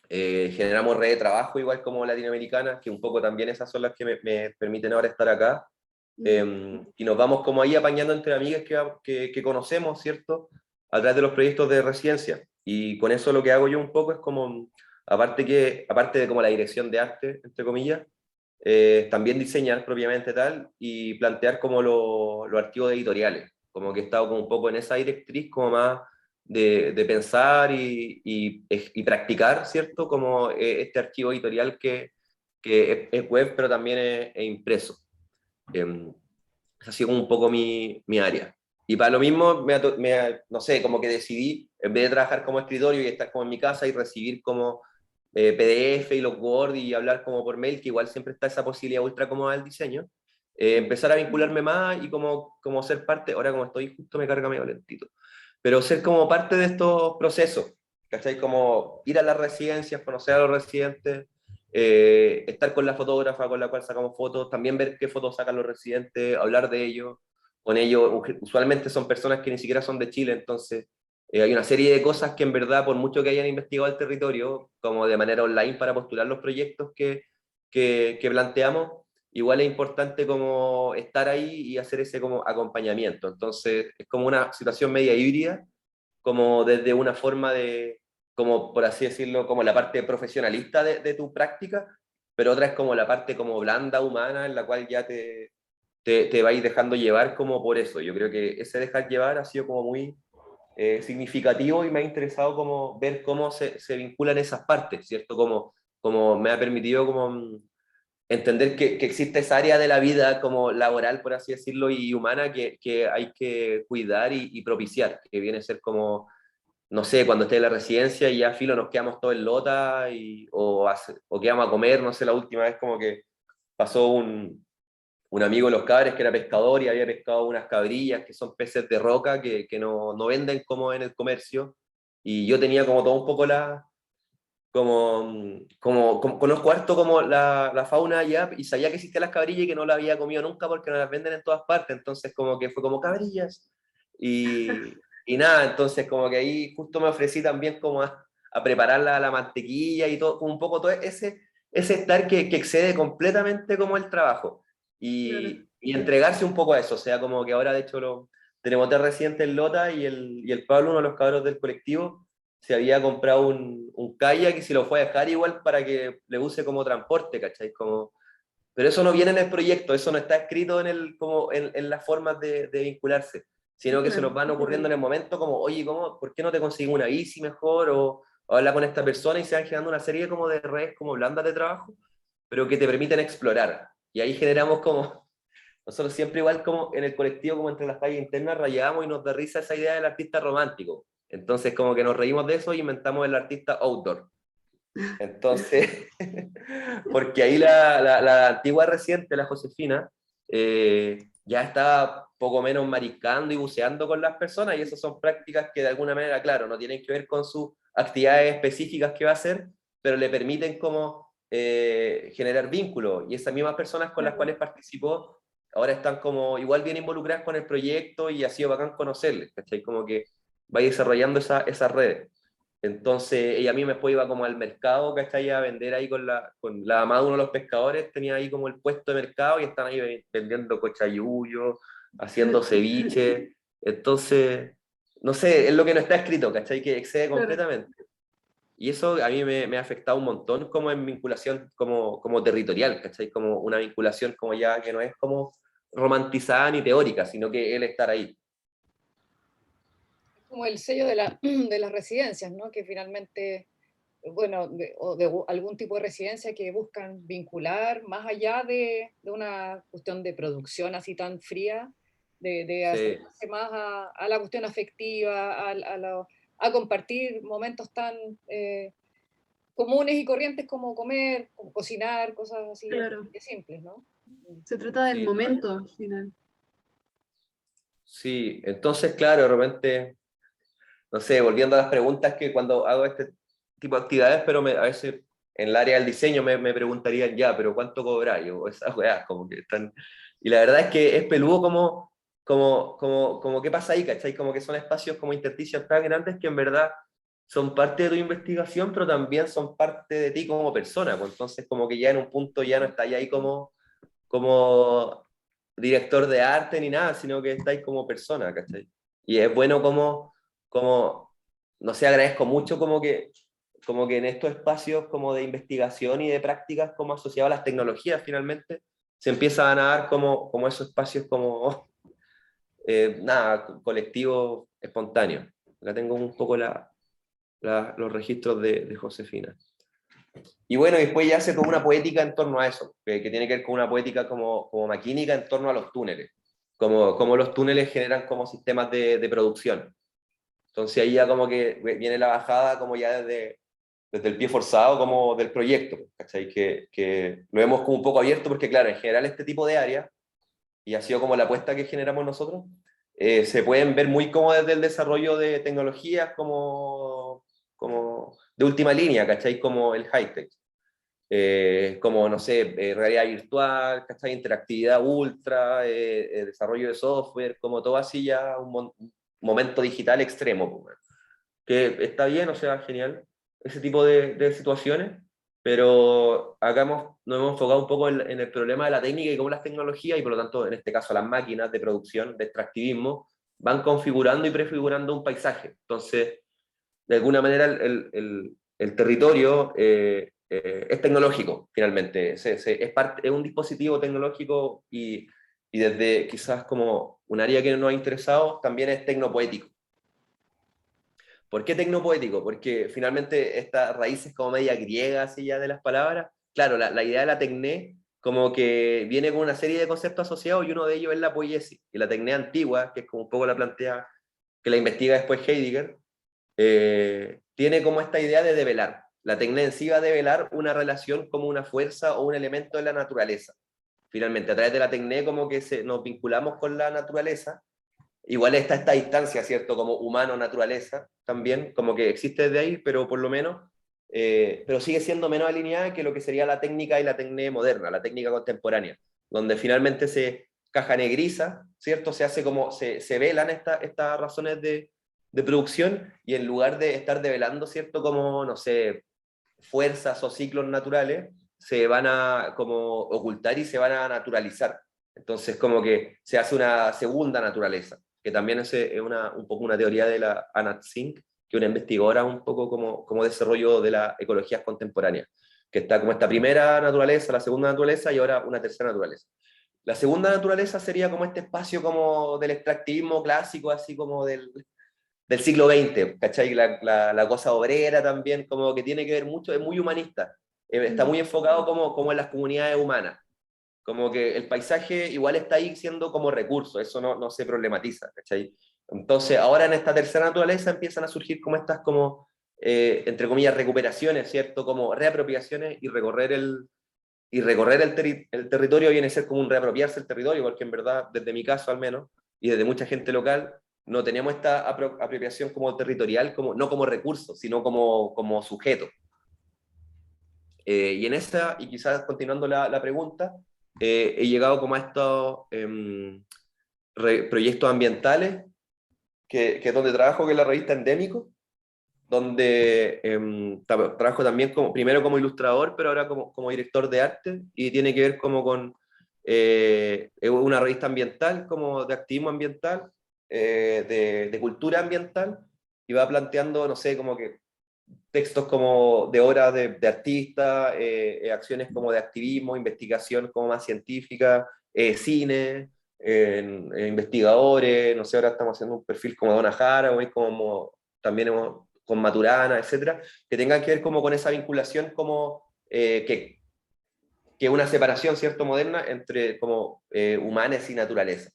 Generamos redes de trabajo igual como latinoamericanas, que un poco también esas son las que me permiten ahora estar acá. Y nos vamos como ahí apañando entre amigas que conocemos, ¿cierto? A través de los proyectos de residencia. Y con eso lo que hago yo un poco es como, aparte de como la dirección de arte, entre comillas, también diseñar propiamente tal y plantear como los archivos editoriales. Como que he estado como un poco en esa directriz como más de pensar y practicar, ¿cierto? Como este archivo editorial que es web, pero también es impreso. Esa ha sido como un poco mi área. Y para lo mismo, no sé, como que decidí, en vez de trabajar como escritorio y estar como en mi casa y recibir como PDF y los Word y hablar como por mail, que igual siempre está esa posibilidad ultra cómoda del diseño, empezar a vincularme más y como ser parte, ahora como estoy justo me carga medio lentito, pero ser como parte de estos procesos, ¿cachai? Como ir a las residencias, conocer a los residentes, estar con la fotógrafa con la cual sacamos fotos, también ver qué fotos sacan los residentes, hablar de ellos, con ellos, usualmente son personas que ni siquiera son de Chile, entonces hay una serie de cosas que en verdad, por mucho que hayan investigado el territorio, como de manera online para postular los proyectos que planteamos, igual es importante como estar ahí y hacer ese como acompañamiento. Entonces es como una situación media híbrida, como desde una forma de, como por así decirlo, como la parte profesionalista de tu práctica, pero otra es como la parte como blanda, humana, en la cual ya te vais dejando llevar como por eso. Yo creo que ese dejar llevar ha sido como muy significativo y me ha interesado como ver cómo se vinculan esas partes, ¿cierto? Como me ha permitido como entender que existe esa área de la vida como laboral, por así decirlo, y humana que hay que cuidar y propiciar, que viene a ser como, no sé, cuando esté en la residencia y ya filo nos quedamos todos en lota o quedamos a comer, no sé, la última vez como que pasó un amigo de los cabres que era pescador y había pescado unas cabrillas que son peces de roca que no venden como en el comercio, y yo tenía como todo un poco como conozco harto como la fauna allá y sabía que existían las cabrillas y que no las había comido nunca porque no las venden en todas partes, entonces como que fue como cabrillas y nada, entonces como que ahí justo me ofrecí también como a preparar la mantequilla y todo, como un poco todo ese estar que excede completamente como el trabajo Claro. y entregarse un poco a eso, o sea, como que ahora de hecho tenemos tres residentes en Lota y el Pablo, uno de los cabros del colectivo, se había comprado un kayak y se lo fue a dejar igual para que le use como transporte, ¿cachai? Pero eso no viene en el proyecto, eso no está escrito en las formas de vincularse, sino que se nos Claro. van ocurriendo en el momento como, oye, ¿por qué no te consigo una bici mejor? O habla con esta persona y se van generando una serie como de redes como blandas de trabajo, pero que te permiten explorar. Y ahí generamos como, nosotros siempre igual como en el colectivo, como entre las tallas internas, rayábamos y nos da risa esa idea del artista romántico. Entonces como que nos reímos de eso y inventamos el artista outdoor. Entonces, porque ahí la antigua residente, la Josefina, ya estaba poco menos mariscando y buceando con las personas, y esas son prácticas que de alguna manera, claro, no tienen que ver con sus actividades específicas que va a hacer, pero le permiten como generar vínculos, y esas mismas personas con las Claro. cuales participó ahora están como igual bien involucradas con el proyecto y ha sido bacán conocerles, ¿cachai? Como que va desarrollando esas redes. Entonces, ella a mí después iba como al mercado, ¿cachai? A vender ahí con la mamá de uno de los pescadores, tenía ahí como el puesto de mercado y están ahí vendiendo cochayuyo, haciendo ceviche. Entonces, no sé, es lo que no está escrito, ¿cachai? Que excede Claro. completamente. Y eso a mí me ha afectado un montón como en vinculación como territorial, ¿cachai? Como una vinculación como ya que no es como romantizada ni teórica, sino que el estar ahí. Como el sello de las residencias, ¿no? Que finalmente, bueno, o de algún tipo de residencia que buscan vincular más allá de una cuestión de producción así tan fría, de Sí, acercarse más a la cuestión afectiva, a compartir momentos tan comunes y corrientes como comer, como cocinar, cosas así Claro. de simples, ¿no? Se trata del Sí. momento al final. Sí, entonces, claro, de repente, no sé, volviendo a las preguntas que cuando hago este tipo de actividades, pero a veces en el área del diseño me preguntarían, ya, pero ¿cuánto cobráis? O esas weas, como que están... Y la verdad es que es peludo como qué pasa ahí, ¿cachai? Como que son espacios como intersticios tan grandes que en verdad son parte de tu investigación, pero también son parte de ti como persona, pues entonces como que ya en un punto ya no estáis ahí como director de arte ni nada, sino que estáis como persona, ¿cachai? Y es bueno no sé, agradezco mucho como que en estos espacios como de investigación y de prácticas como asociados a las tecnologías finalmente, se empiezan a dar como esos espacios como, nada, colectivos espontáneos. Acá tengo un poco los registros de Josefina. Y bueno, después ya hace como una poética en torno a eso, que tiene que ver con una poética como maquínica en torno a los túneles, como los túneles generan como sistemas de producción. Entonces ahí ya como que viene la bajada como ya desde el pie forzado como del proyecto, ¿cachai? Que lo vemos como un poco abierto porque claro, en general este tipo de áreas, y ha sido como la apuesta que generamos nosotros, se pueden ver muy como desde el desarrollo de tecnologías como de última línea, ¿cachai? Como el high-tech. Como, no sé, realidad virtual, ¿cachai? Interactividad ultra, desarrollo de software, como todo así ya un momento digital extremo, pues, que está bien, o sea, genial, ese tipo de situaciones, pero acá nos hemos enfocado un poco en el problema de la técnica y cómo las tecnologías, y por lo tanto, en este caso, las máquinas de producción, de extractivismo, van configurando y prefigurando un paisaje. Entonces, de alguna manera, el territorio es tecnológico, finalmente. Es un dispositivo tecnológico y desde quizás como un área que nos ha interesado, también es tecnopoético. ¿Por qué tecnopoético? Porque finalmente estas raíces como media griegas así ya de las palabras, claro, la idea de la tecné como que viene con una serie de conceptos asociados y uno de ellos es la poiesis. Y la tecné antigua, que es como un poco la plantea, que la investiga después Heidegger, tiene como esta idea de develar. La tecné en sí va a develar una relación como una fuerza o un elemento de la naturaleza. Finalmente, a través de la tecné como que nos vinculamos con la naturaleza. Igual está esta distancia, ¿cierto? Como humano-naturaleza también, como que existe desde ahí, pero por lo menos, pero sigue siendo menos alineada que lo que sería la técnica y la tecné moderna, la técnica contemporánea, donde finalmente se cajanegriza, ¿cierto? Se hace como, se velan estas razones de producción y en lugar de estar develando, ¿cierto? Como, no sé, fuerzas o ciclos naturales, se van a como ocultar y se van a naturalizar. Entonces, como que se hace una segunda naturaleza, que también es un poco una teoría de la Anat Singh, que es una investigadora un poco como desarrollo de las ecologías contemporáneas, que está como esta primera naturaleza, la segunda naturaleza y ahora una tercera naturaleza. La segunda naturaleza sería como este espacio como del extractivismo clásico, así como del siglo XX, ¿cachai? La cosa obrera también, como que tiene que ver mucho, es muy humanista, está muy enfocado como en las comunidades humanas, como que el paisaje igual está ahí siendo como recurso, eso no se problematiza, ¿cachai? Entonces ahora en esta tercera naturaleza empiezan a surgir como estas como, entre comillas, recuperaciones, ¿cierto? Como reapropiaciones y recorrer el territorio viene a ser como un reapropiarse el territorio, porque en verdad, desde mi caso al menos, y desde mucha gente local, no tenemos esta apropiación como territorial, no como recurso, sino como sujeto. Y en esa, y quizás continuando la pregunta, he llegado como a estos proyectos ambientales, que es donde trabajo, que es la revista Endémico, donde trabajo también primero como ilustrador, pero ahora como director de arte, y tiene que ver como con una revista ambiental, como de activismo ambiental, de cultura ambiental, y va planteando, no sé, como que textos como de obras de artistas, acciones como de activismo, investigación como más científica, cine, investigadores, no sé, ahora estamos haciendo un perfil como Donna Haraway, como también con Maturana, etcétera, que tengan que ver como con esa vinculación como que una separación, ¿cierto?, moderna entre como humanes y naturaleza.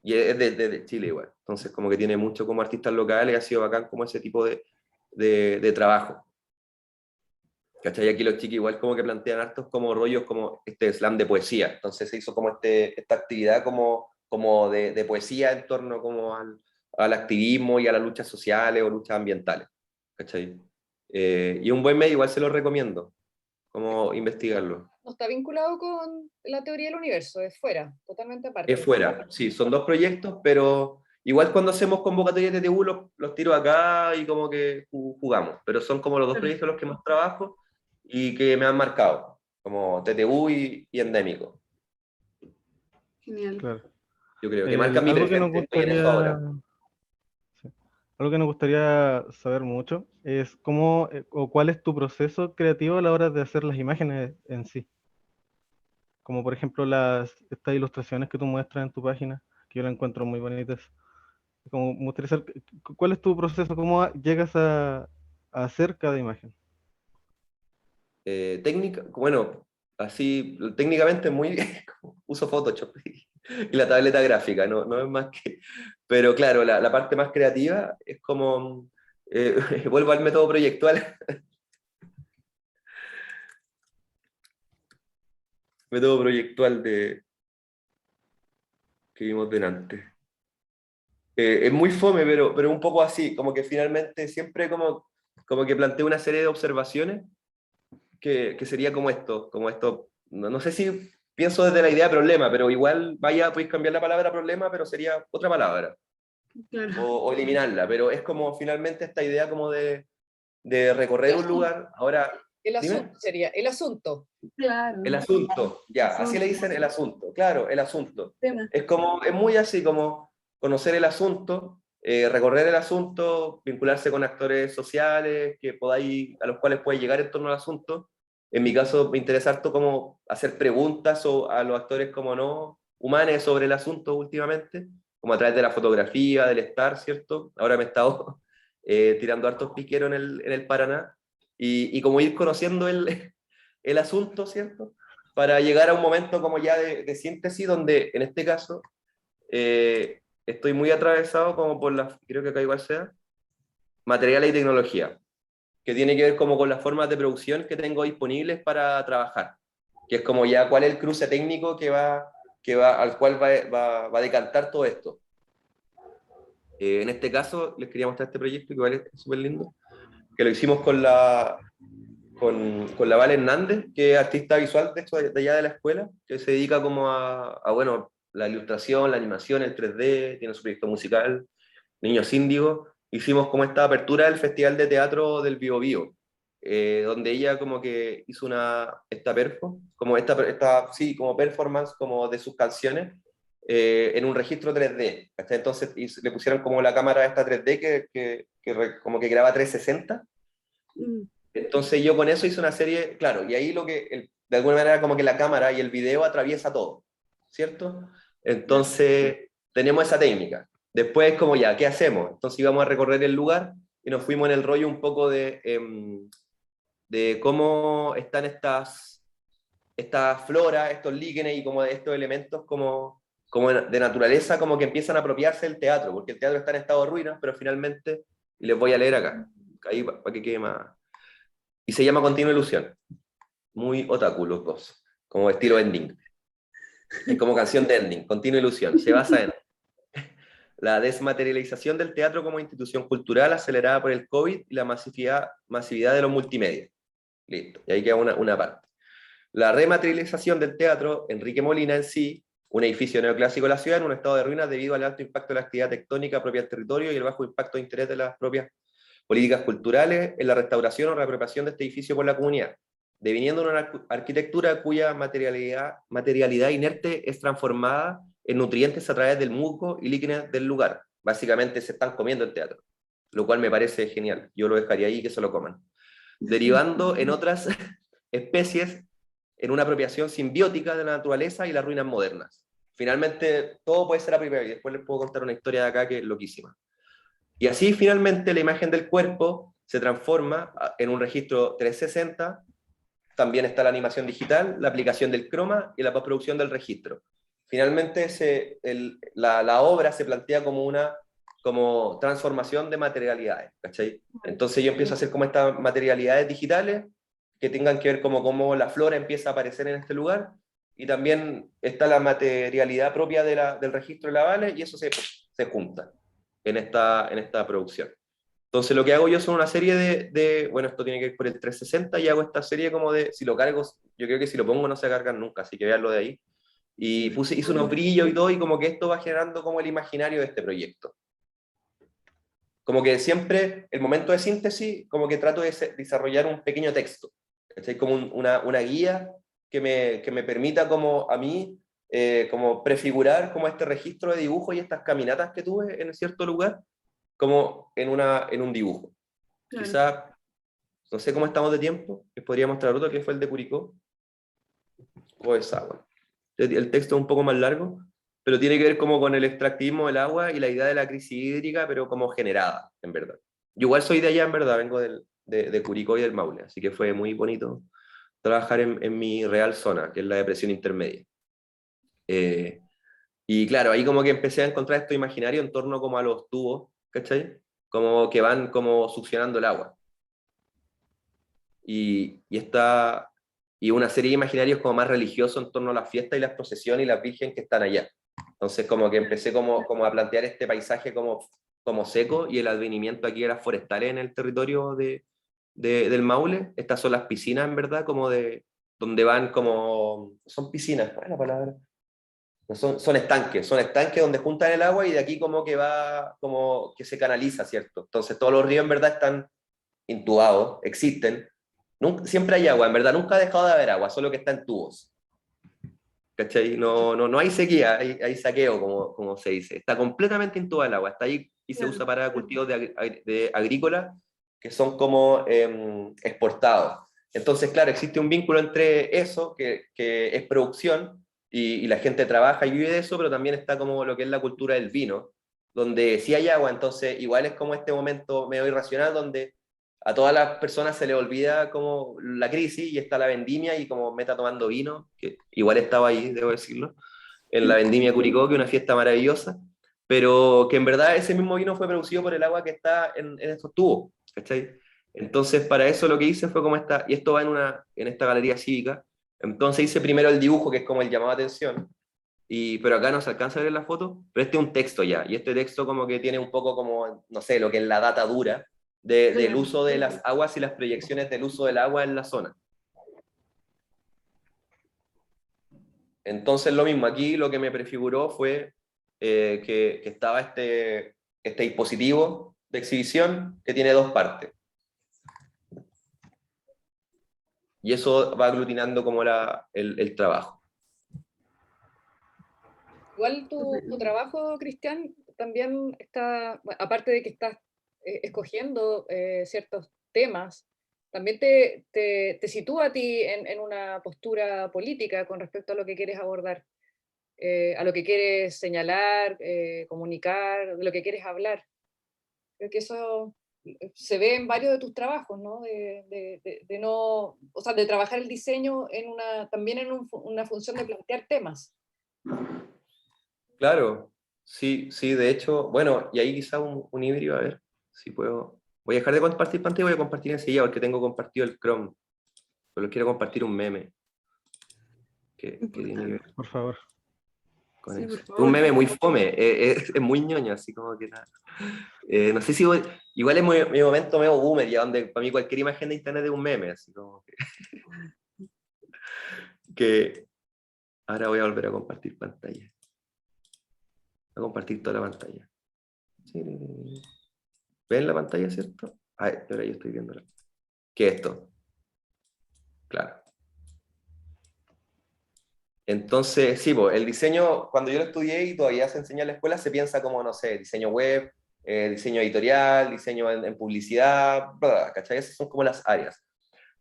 Y es de Chile igual, entonces como que tiene mucho como artistas locales, ha sido bacán como ese tipo de trabajo. ¿Cachai? Aquí los chiquis igual como que plantean hartos como rollos como este slam de poesía. Entonces se hizo como esta actividad como de poesía en torno como al activismo y a las luchas sociales o luchas ambientales. ¿Cachai? Y un buen medio igual se lo recomiendo, como investigarlo. No está vinculado con la teoría del universo, es fuera, totalmente aparte. Es fuera, sí, son dos proyectos, pero igual cuando hacemos convocatorias de TU los tiro acá y como que jugamos, pero son como los dos proyectos los que más trabajo y que me han marcado, como TTU y Endémico. Genial. Claro. Yo creo que marcan mi Algo que nos presente en eso ahora. sí, algo que nos gustaría saber mucho es cómo o cuál es tu proceso creativo a la hora de hacer las imágenes en sí. Como por ejemplo estas ilustraciones que tú muestras en tu página, que yo las encuentro muy bonitas. Como me gustaría saber cuál es tu proceso, cómo llegas a hacer cada imagen. Técnica, bueno, así técnicamente muy uso Photoshop y la tableta gráfica, no es más que... Pero claro, la parte más creativa es como... vuelvo al método proyectual. Método proyectual que vimos delante. Es muy fome, pero un poco así, como que finalmente siempre como que planteo una serie de observaciones que sería como esto, no sé si pienso desde la idea de problema, pero igual podéis cambiar la palabra problema, pero sería otra palabra, Claro. o eliminarla, pero es como finalmente esta idea como de recorrer un lugar, ahora, El asunto dime, sería, el asunto. Claro. el asunto, ya, así le dicen el asunto, claro, el asunto. Es muy así como conocer el asunto, recorrer el asunto, vincularse con actores sociales a los cuales puede llegar en torno al asunto. En mi caso me interesa harto como hacer preguntas a los actores como no humanos sobre el asunto últimamente, como a través de la fotografía, del estar, ¿cierto? Ahora me he estado tirando hartos piqueros en el Paraná y como ir conociendo el asunto, ¿cierto? Para llegar a un momento como ya de síntesis donde en este caso estoy muy atravesado como por creo que acá igual sea, materiales y tecnología, que tiene que ver como con las formas de producción que tengo disponibles para trabajar, que es como ya cuál es el cruce técnico al cual va a decantar todo esto. En este caso les quería mostrar este proyecto que igual es súper lindo, que lo hicimos con la Vale Hernández, que es artista visual de allá de la escuela, que se dedica como bueno, la ilustración, la animación, el 3D, tiene su proyecto musical, Niños Índigo. Hicimos como esta apertura del Festival de Teatro del Bio Bio, donde ella como que hizo esta perfo, como sí, como performance como de sus canciones, en un registro 3D. ¿Hasta entonces le pusieron como la cámara esta 3D como que graba 360. Entonces yo con eso hice una serie, claro, y ahí de alguna manera como que la cámara y el video atraviesa todo, ¿cierto? Entonces tenemos esa técnica. Después como ya, ¿qué hacemos? Entonces íbamos a recorrer el lugar y nos fuimos en el rollo un poco de cómo están estas floras, estos líquenes y como de estos elementos como de naturaleza como que empiezan a apropiarse del teatro, porque el teatro está en estado de ruinas, pero finalmente, y les voy a leer acá, ahí para que quede más... Y se llama Continua Ilusión. Muy otaku los dos, como estilo ending. Es como canción de ending, Continua Ilusión. Se basa en la desmaterialización del teatro como institución cultural acelerada por el COVID y la masividad de los multimedia. Listo, y ahí queda una parte. La rematerialización del teatro, Enrique Molina en sí, un edificio neoclásico de la ciudad en un estado de ruinas debido al alto impacto de la actividad tectónica propia del territorio y el bajo impacto de interés de las propias políticas culturales en la restauración o reapropiación de este edificio por la comunidad, deviniendo una arquitectura cuya materialidad inerte es transformada en nutrientes a través del musgo y líquenes del lugar. Básicamente se están comiendo el teatro, lo cual me parece genial. Yo lo dejaría ahí que se lo coman. Derivando en otras especies en una apropiación simbiótica de la naturaleza y las ruinas modernas. Finalmente, todo puede ser apropiado y después les puedo contar una historia de acá que es loquísima. Y así finalmente la imagen del cuerpo se transforma en un registro 360, también está la animación digital, la aplicación del croma y la postproducción del registro. Finalmente la obra se plantea como transformación de materialidades, ¿cachai? Entonces yo empiezo a hacer como estas materialidades digitales que tengan que ver como cómo la flora empieza a aparecer en este lugar, y también está la materialidad propia del registro de la Vale, y eso se junta en esta producción. Entonces lo que hago yo son una serie bueno, esto tiene que ir por el 360, y hago esta serie como si lo cargo, yo creo que si lo pongo no se cargan nunca, así que veanlo de ahí. Y hice unos brillos y todo, y como que esto va generando como el imaginario de este proyecto. Como que siempre, el momento de síntesis, como que trato de desarrollar un pequeño texto, ¿cachai? Como una guía que me permita como a mí, como prefigurar como este registro de dibujo y estas caminatas que tuve en cierto lugar, como en un dibujo. Claro. Quizá, no sé cómo estamos de tiempo, les podría mostrar otro que fue el de Curicó, o esa, bueno. El texto es un poco más largo, pero tiene que ver como con el extractivismo del agua y la idea de la crisis hídrica, pero como generada, en verdad. Yo igual soy de allá, en verdad, vengo de Curicó y del Maule, así que fue muy bonito trabajar en mi real zona, que es la depresión intermedia. Y claro, ahí como que empecé a encontrar esto imaginario en torno como a los tubos, ¿cachai? Como que van como succionando el agua. Y una serie de imaginarios como más religiosos en torno a las fiestas y las procesiones y las virgen que están allá. Entonces como que empecé como a plantear este paisaje como seco, y el advenimiento aquí de las forestales en el territorio del Maule. Estas son las piscinas, en verdad, como donde van como, son piscinas, ¿cuál es la palabra? No, son estanques donde juntan el agua, y de aquí como que va, como que se canaliza, ¿cierto? Entonces todos los ríos en verdad están intubados, existen. Siempre hay agua, en verdad, nunca ha dejado de haber agua, solo que está en tubos. ¿Cachai? No hay sequía, hay saqueo, como se dice. Está completamente intubada el agua, está ahí, y se usa para cultivos de agrícola que son como exportados. Entonces, claro, existe un vínculo entre eso, que es producción, y la gente trabaja y vive de eso, pero también está como lo que es la cultura del vino, donde sí hay agua. Entonces igual es como este momento medio irracional, donde a todas las personas se les olvida como la crisis, y está la vendimia, y como meta tomando vino, que igual estaba ahí, debo decirlo, en la vendimia Curicó, que es una fiesta maravillosa, pero que en verdad ese mismo vino fue producido por el agua que está en estos tubos, ¿cachai? Entonces para eso lo que hice fue como y esto va en esta galería cívica. Entonces hice primero el dibujo, que es como el llamado a atención, pero acá no se alcanza a ver en la foto, pero este es un texto ya, y este texto como que tiene un poco como, no sé, lo que es la data dura del uso de las aguas y las proyecciones del uso del agua en la zona. Entonces lo mismo, aquí lo que me prefiguró fue que estaba este dispositivo de exhibición que tiene dos partes. Y eso va aglutinando como el trabajo. Igual tu trabajo, Cristian, también está, bueno, aparte de que estás escogiendo ciertos temas, también te sitúa a ti en una postura política con respecto a lo que quieres abordar, a lo que quieres señalar, comunicar, de lo que quieres hablar. Creo que eso se ve en varios de tus trabajos, ¿no? De no, o sea, de trabajar el diseño también en una función de plantear temas. Claro, sí, de hecho, bueno, y ahí quizá un híbrido, a ver si puedo. Voy a dejar de compartir pantalla y voy a compartir enseguida, porque tengo compartido el Chrome, pero quiero compartir un meme que tiene que ver Por favor. con Sí, eso. por favor. Un meme muy fome, es muy ñoño, así como que nada. No sé si igual es mi momento medio boomer, ya donde para mí cualquier imagen de internet es un meme, así como que ahora voy a volver a compartir pantalla. Voy a compartir toda la pantalla. ¿Ven la pantalla, cierto? Ay, ahora yo estoy viéndola. ¿Qué es esto? Claro. Entonces, sí, el diseño, cuando yo lo estudié y todavía se enseña en la escuela, se piensa como, no sé, diseño web, diseño editorial, diseño en publicidad, bla, ¿cachai? Esas son como las áreas.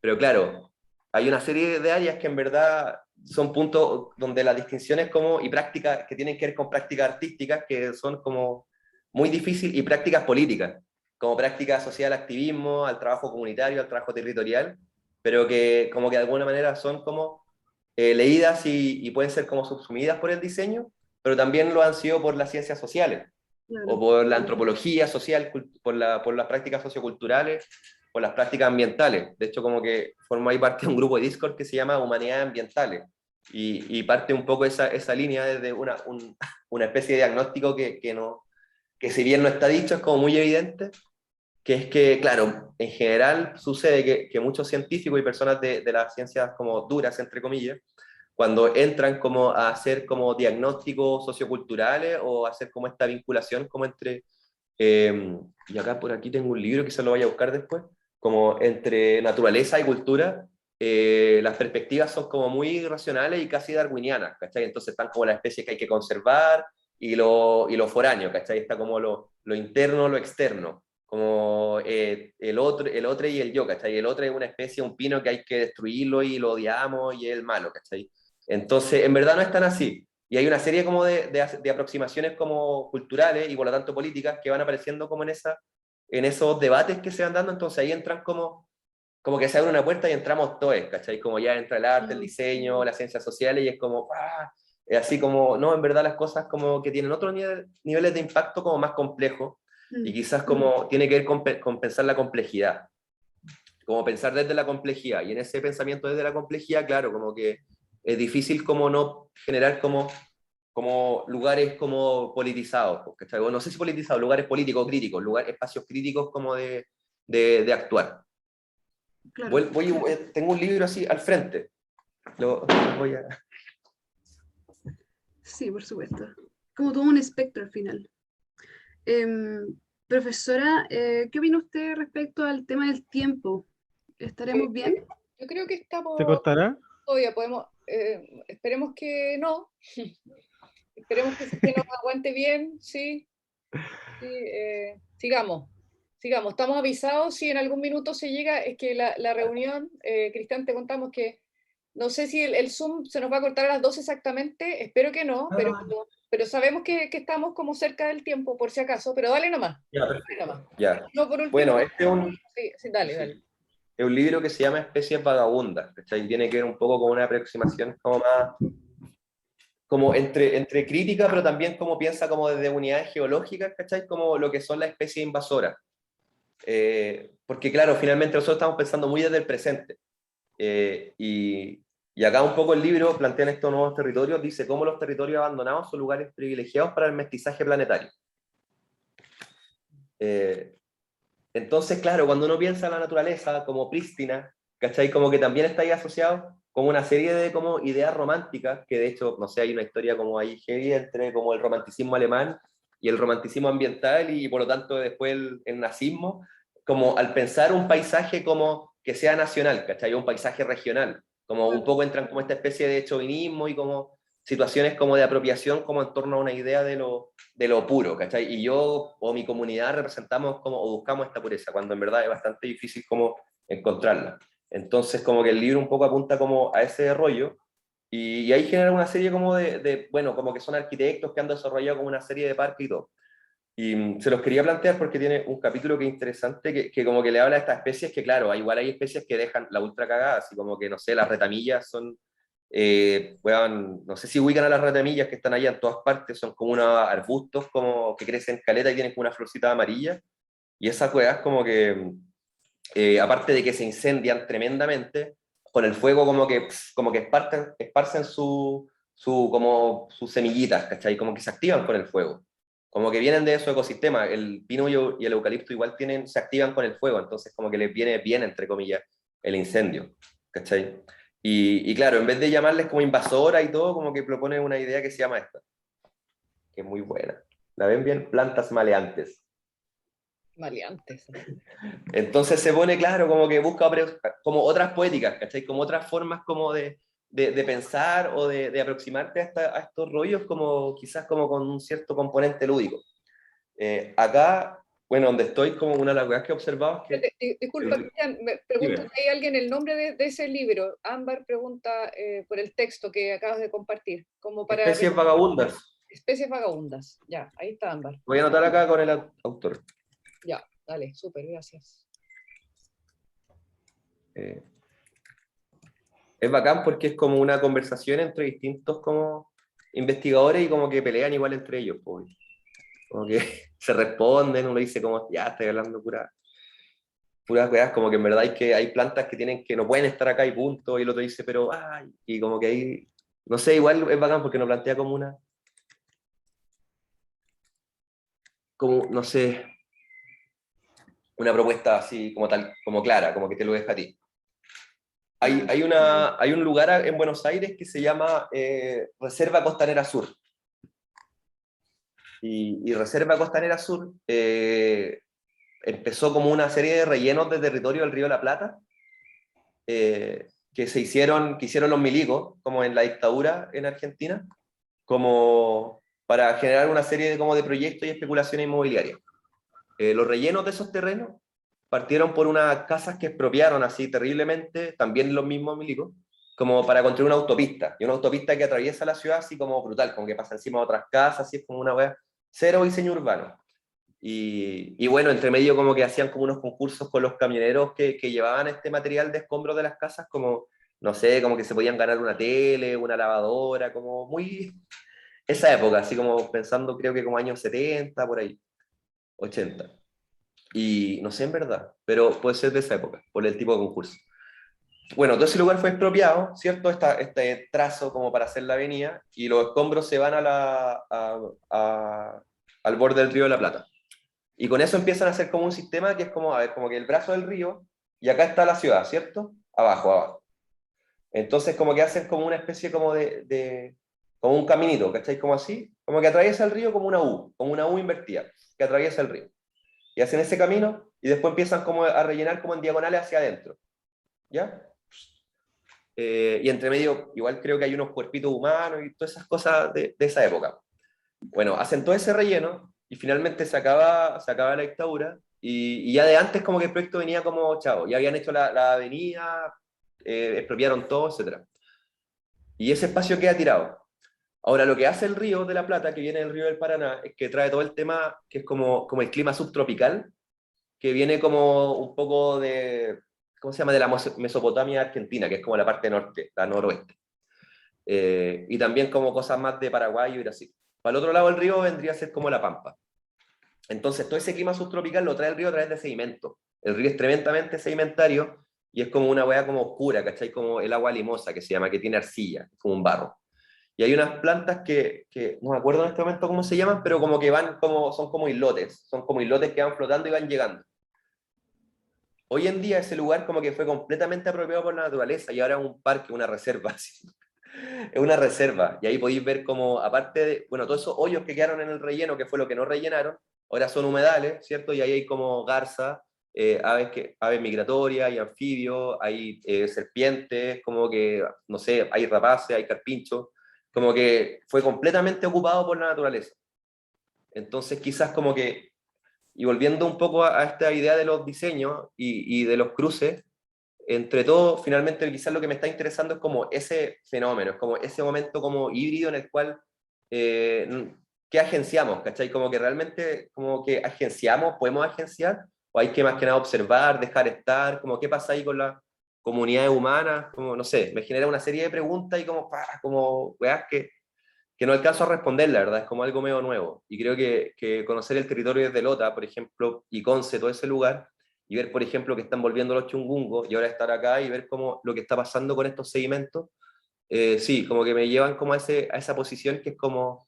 Pero claro, hay una serie de áreas que en verdad son puntos donde las distinciones y prácticas que tienen que ver con prácticas artísticas, que son como muy difíciles, y prácticas políticas, como prácticas asociadas al activismo, al trabajo comunitario, al trabajo territorial, pero que como que de alguna manera son como leídas y pueden ser como subsumidas por el diseño, pero también lo han sido por las ciencias sociales, Claro. o por la antropología social, por las prácticas socioculturales. por las prácticas ambientales. De hecho, como que formo ahí parte de un grupo de Discord que se llama Humanidades Ambientales, y parte un poco esa línea desde una especie de diagnóstico que si bien no está dicho, es como muy evidente, que es que, claro, en general sucede que muchos científicos y personas de las ciencias como duras, entre comillas, cuando entran como a hacer como diagnósticos socioculturales o a hacer como esta vinculación como entre, y acá por aquí tengo un libro que se lo vaya a buscar después, como entre naturaleza y cultura, las perspectivas son como muy racionales y casi darwinianas, ¿cachai? Entonces están como las especies que hay que conservar y lo foráneo, ¿cachai? Está como lo interno, lo externo, como el otro y el yo, ¿cachai? El otro es una especie, un pino que hay que destruirlo y lo odiamos y es el malo, ¿cachai? Entonces, en verdad no es tan así. Y hay una serie como de aproximaciones como culturales y por lo tanto políticas que van apareciendo como en esos debates que se van dando, entonces ahí entran como que se abre una puerta y entramos todos, ¿cachai? Como ya entra el arte, el diseño, las ciencias sociales y es como, ¡ah! Es así como, no, en verdad las cosas como que tienen otros niveles de impacto como más complejos y quizás como tiene que ver con pensar la complejidad, como pensar desde la complejidad, y en ese pensamiento desde la complejidad, claro, como que es difícil como no generar como lugares como politizados, ¿cachai? O no sé si politizados, lugares políticos críticos, espacios críticos como de actuar. Claro. Tengo un libro así al frente, lo voy a... Sí, por supuesto. Como todo un espectro al final. Profesora, ¿qué opina usted respecto al tema del tiempo? ¿Estaremos bien? Yo creo que ¿Se estamos, cortará? todavía podemos, esperemos que no, esperemos que nos aguante bien, sí, sí, sigamos, sigamos. Estamos avisados si en algún minuto se llega, es que la reunión, Cristian, te contamos que no sé si el Zoom se nos va a cortar a las 12 exactamente, espero que no, pero sabemos que estamos como cerca del tiempo, por si acaso, pero dale nomás, Ya, dale perfecto. nomás. Ya. No, por último, Bueno, este es un, sí, sí, dale, sí, dale. es un libro que se llama Especies Vagabundas, ¿cachai? Tiene que ver un poco con una aproximación como más, como entre crítica, pero también como piensa como desde unidades geológicas, ¿cachai? Como lo que son las especies invasoras. Porque claro, finalmente nosotros estamos pensando muy desde el presente. Y acá un poco el libro plantea estos nuevos territorios, dice cómo los territorios abandonados son lugares privilegiados para el mestizaje planetario. Entonces, claro, cuando uno piensa en la naturaleza como prístina, ¿cachai? Como que también está ahí asociado como una serie de como ideas románticas, que de hecho, no sé, hay una historia como ahí heavy entre como el romanticismo alemán y el romanticismo ambiental y por lo tanto después el nazismo, como al pensar un paisaje como que sea nacional, ¿cachai? Un paisaje regional, como un poco entran como esta especie de chauvinismo y como situaciones como de apropiación como en torno a una idea de lo puro, ¿cachai? Y yo o mi comunidad representamos como, o buscamos esta pureza, cuando en verdad es bastante difícil como encontrarla. Entonces como que el libro un poco apunta como a ese rollo, y ahí genera una serie como bueno, como que son arquitectos que han desarrollado como una serie de parques y todo. Y se los quería plantear porque tiene un capítulo que es interesante, que como que le habla a estas especies que, claro, igual hay especies que dejan la ultra cagada, así como que, no sé, las retamillas son, no sé si ubican a las retamillas que están allá en todas partes, son como unos arbustos como que crecen caleta y tienen como una florcita amarilla, y esas cuevas como que, aparte de que se incendian tremendamente, con el fuego como que esparcen como sus semillitas, ¿cachai? Como que se activan con el fuego. Como que vienen de su ecosistema. El pino y el eucalipto igual se activan con el fuego, entonces como que les viene bien, entre comillas, el incendio, ¿cachai? Y claro, en vez de llamarles como invasora y todo, como que propone una idea que se llama esta, que es muy buena. ¿La ven bien? Plantas maleantes. Maleantes. Entonces se pone claro, como que busca como otras poéticas, ¿cachai? Como otras formas como de pensar o de aproximarte a estos rollos, como quizás como con un cierto componente lúdico. Acá, bueno, donde estoy, como una de las cosas que he observado es que... Disculpa, Cristian, me pregunta si hay alguien el nombre de ese libro. Ámbar pregunta por el texto que acabas de compartir, como para Especies vagabundas. especies vagabundas. Ya, ahí está Ámbar. Voy a anotar acá con el autor. Ya, dale, súper, gracias. Es bacán porque es como una conversación entre distintos como investigadores y como que pelean igual entre ellos, pues. Como que se responden, uno dice como, ya estoy hablando pura. puras weas, como que en verdad hay plantas que no pueden estar acá y punto, y el otro dice, pero, ay, y como que ahí, no sé, igual es bacán porque nos plantea como, no sé, una propuesta así como tal, como clara, como que te lo deja a ti. Hay un lugar en Buenos Aires que se llama Reserva Costanera Sur. Y Reserva Costanera Sur empezó como una serie de rellenos de territorio del Río de la Plata, que hicieron los milicos, como en la dictadura en Argentina, como para generar una serie de proyectos y especulaciones inmobiliarias. Los rellenos de esos terrenos partieron por unas casas que expropiaron así terriblemente, también los mismos milicos, como para construir una autopista, y una autopista que atraviesa la ciudad así como brutal, como que pasa encima de otras casas, así es como una wea, cero diseño urbano. Y bueno, entre medio como que hacían como unos concursos con los camioneros que llevaban este material de escombros de las casas, como, no sé, como que se podían ganar una tele, una lavadora, como muy esa época, así como pensando creo que como años 70, por ahí, 80. Y no sé en verdad, pero puede ser de esa época, por el tipo de concurso. Bueno, todo ese lugar fue expropiado, ¿cierto? Este trazo como para hacer la avenida, y los escombros se van al borde del río de la Plata. Y con eso empiezan a hacer como un sistema que es como, a ver, como que el brazo del río, y acá está la ciudad, ¿cierto? Abajo, abajo. Entonces como que hacen como una especie como como un caminito, ¿cachai? Como así, como que atraviesa el río como una U invertida, que atraviesa el río. Y hacen ese camino, y después empiezan como a rellenar como en diagonales hacia adentro, ¿ya? Y entre medio, igual creo que hay unos cuerpitos humanos y todas esas cosas de esa época. Bueno, hacen todo ese relleno y finalmente se acaba la dictadura y ya de antes como que el proyecto venía como, chao, ya habían hecho la avenida, expropiaron todo, etc. Y ese espacio queda tirado. Ahora, lo que hace el río de la Plata, que viene del río del Paraná, es que trae todo el tema que es como el clima subtropical, que viene como un poco de, ¿cómo se llama? De la Mesopotamia argentina, que es como la parte norte, la noroeste. Y también como cosas más de Paraguay y Brasil. Para el otro lado del río vendría a ser como la Pampa. Entonces, todo ese clima subtropical lo trae el río a través de sedimento. El río es tremendamente sedimentario y es como una hueá como oscura, ¿cachai? Como el agua limosa que se llama, que tiene arcilla, como un barro. Y hay unas plantas que no me acuerdo en este momento cómo se llaman, pero como que son como islotes que van flotando y van llegando. Hoy en día ese lugar como que fue completamente apropiado por la naturaleza y ahora es un parque, una reserva. Así. Es una reserva y ahí podéis ver como, aparte de, bueno, todos esos hoyos que quedaron en el relleno, que fue lo que no rellenaron, ahora son humedales, ¿cierto? Y ahí hay como garza, aves migratorias, hay anfibios, hay serpientes, como que, no sé, hay rapaces, hay carpinchos, como que fue completamente ocupado por la naturaleza. Entonces quizás como que, y volviendo un poco a esta idea de los diseños y de los cruces, entre todo, finalmente quizás lo que me está interesando es como ese fenómeno, es como ese momento como híbrido en el cual, ¿qué agenciamos? ¿Cachai? Como que realmente, como que agenciamos, podemos agenciar, o hay que más que nada observar, dejar estar, como qué pasa ahí con las comunidades humanas, como no sé, me genera una serie de preguntas y como weas que no alcanzo a responder, la verdad, es como algo medio nuevo. Y creo que conocer el territorio desde Lota, por ejemplo, y Conce, todo ese lugar, y ver, por ejemplo, que están volviendo los chungungos, y ahora estar acá y ver cómo lo que está pasando con estos sedimentos, sí, como que me llevan como a esa posición que es como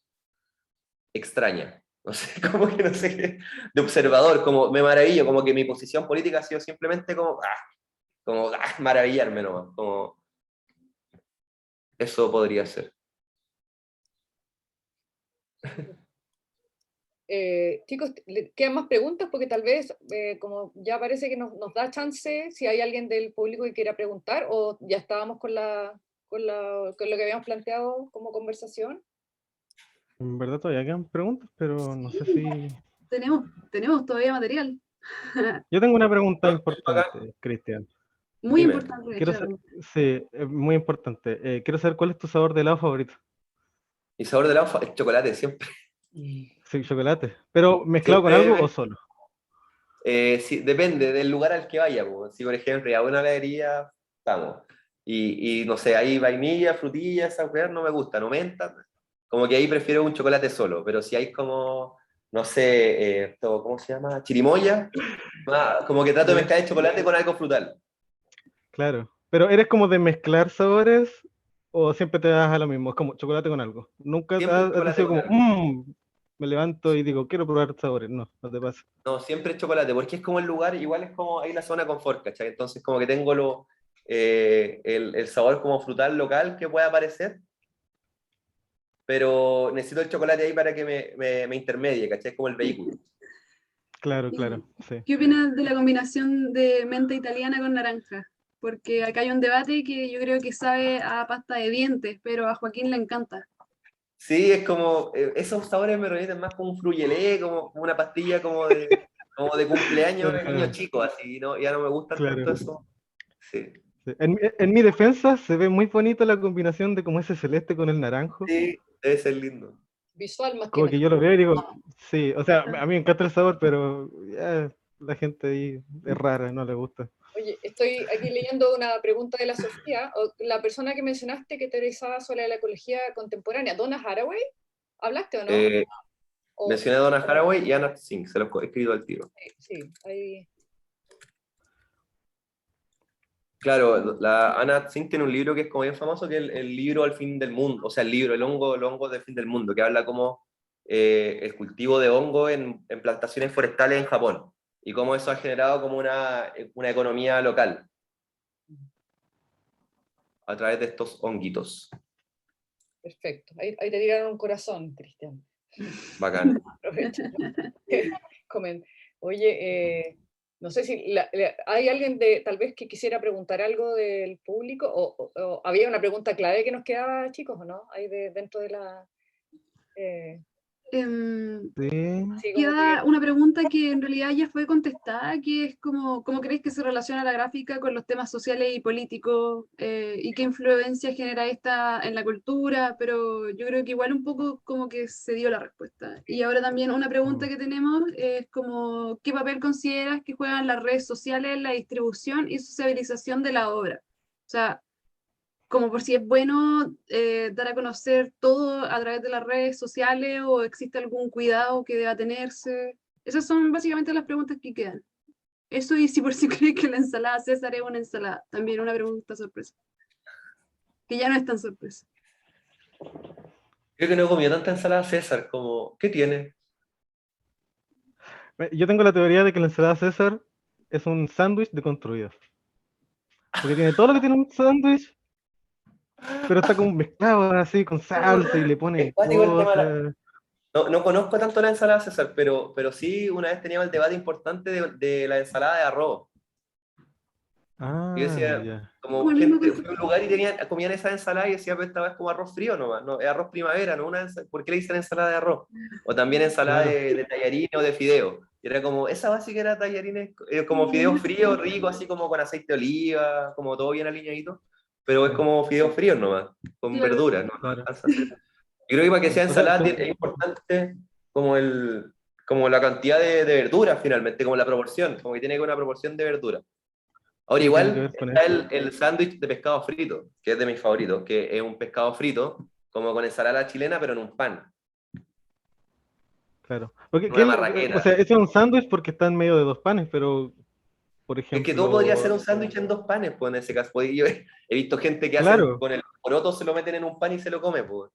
extraña. No sé, como que no sé qué, de observador, como me maravillo, como que mi posición política ha sido simplemente maravillarme nomás, como eso podría ser. Chicos, ¿quedan más preguntas? Porque tal vez, como ya parece que nos da chance, si hay alguien del público que quiera preguntar, o ya estábamos con lo que habíamos planteado como conversación. En verdad todavía quedan preguntas, pero no sé si... Tenemos todavía material. Yo tengo una pregunta Acá, importante, Cristian. Muy dime. importante, de Quiero hecho. sí, es muy importante. Quiero saber cuál es tu sabor de helado favorito. Mi sabor de helado es chocolate, siempre. Sí, chocolate. ¿Pero mezclado con algo o Siempre solo? sí, depende del lugar al que vaya. Po. Si, por ejemplo, a una heladería, vamos. Y no sé, hay vainilla, frutilla, esa weá no me gusta, no menta. Como que ahí prefiero un chocolate solo. Pero si hay como, no sé, ¿cómo se llama? Chirimoya. Como que trato de mezclar el chocolate con algo frutal. Claro. Pero ¿eres como de mezclar sabores o siempre te das a lo mismo? Es como chocolate con algo. Nunca Siempre has chocolate sido con como, algo. me levanto y digo, quiero probar sabores. No, no te pasa. No, siempre es chocolate, porque es como el lugar, igual es como ahí la zona confort, ¿cachai? Entonces como que tengo el sabor como frutal local que pueda aparecer, pero necesito el chocolate ahí para que me intermedie, ¿cachai? Es como el vehículo. Claro, ¿Y claro, sí. qué opinas de la combinación de menta italiana con naranja? Porque acá hay un debate que yo creo que sabe a pasta de dientes, pero a Joaquín le encanta. Sí, es como, esos sabores me remiten más como un fruyelé, como una pastilla como de cumpleaños de niño Ah, chico, así, ¿no? Ya no me gustan tanto claro. eso. Sí, Sí. En mi defensa se ve muy bonito la combinación de como ese celeste con el naranjo. sí, debe ser lindo. Visual más que Como que nada. yo lo veo y digo, sí, o sea, a mí me encanta el sabor, pero ya, la gente ahí es rara, no le gusta. Oye, estoy aquí leyendo una pregunta de la Sofía, la persona que mencionaste que teorizaba sobre la ecología contemporánea, Donna Haraway, ¿hablaste o no? Eh, O, Mencioné a Donna Haraway y Anna Singh, se los he escrito al tiro. sí, ahí. Claro, la Anna Singh tiene un libro que es como bien famoso, que es el libro al fin del mundo, o sea, el libro, el hongo del fin del mundo, que habla como el cultivo de hongo en plantaciones forestales en Japón y cómo eso ha generado como una economía local a través de estos honguitos. Perfecto. Ahí te tiraron un corazón, Cristian. Bacán. Aprovecha. Comen. Oye, no sé si hay alguien de tal vez que quisiera preguntar algo del público o había una pregunta clave que nos quedaba, chicos, ¿o no? Ahí dentro de la... Em, Sí. sí, como que... Queda una pregunta que en realidad ya fue contestada, que es como, ¿cómo creéis que se relaciona la gráfica con los temas sociales y políticos? ¿Y qué influencia genera esta en la cultura? Pero yo creo que igual un poco como que se dio la respuesta. Y ahora también una pregunta que tenemos es como, ¿qué papel consideras que juegan las redes sociales en la distribución y sociabilización de la obra? O sea, como por si es bueno dar a conocer todo a través de las redes sociales o existe algún cuidado que deba tenerse. Esas son básicamente las preguntas que quedan. Eso y si por si cree que la ensalada César es una ensalada. También una pregunta sorpresa. Que ya no es tan sorpresa. Creo que no he comido tanta ensalada César, como, ¿qué tiene? Yo tengo la teoría de que la ensalada César es un sándwich deconstruido. Porque tiene todo lo que tiene un sándwich, pero está como mezclado así con salsa y le Es pone cuático el tema. cosas. No conozco tanto la ensalada César, pero sí una vez teníamos el debate importante de la ensalada de arroz. Yo Ah, decía, ya. Como como el mismo gente fue a un concepto. lugar y comían esa ensalada y decía, pero esta vez como arroz frío nomás, no, es arroz primavera, no ¿por qué le dicen ensalada de arroz? O también ensalada Claro. de tallarines o de fideo. Y era como, esa básica era tallarines, como fideos fríos, ricos, así como con aceite de oliva, como todo bien aliñadito, pero es como fideos fríos nomás, con Claro. verduras, no Claro. alcanza a ser. Yo creo que para que sea O sea, ensalada es importante como, como la cantidad de verduras finalmente, como la proporción, como que tiene que haber una proporción de verduras. Ahora sí, tiene que igual ver con está eso. el sándwich de pescado frito, que es de mis favoritos, que es un pescado frito, como con ensalada chilena, pero en un pan, Claro. Porque, en una o marraqueta. sea, ese es un sándwich porque está en medio de dos panes, pero, por Es que todo podría ser ejemplo, un sándwich en dos panes, pues en ese caso. Pues, yo he visto gente que hacen claro, con el poroto, se lo meten en un pan y se lo come, pues.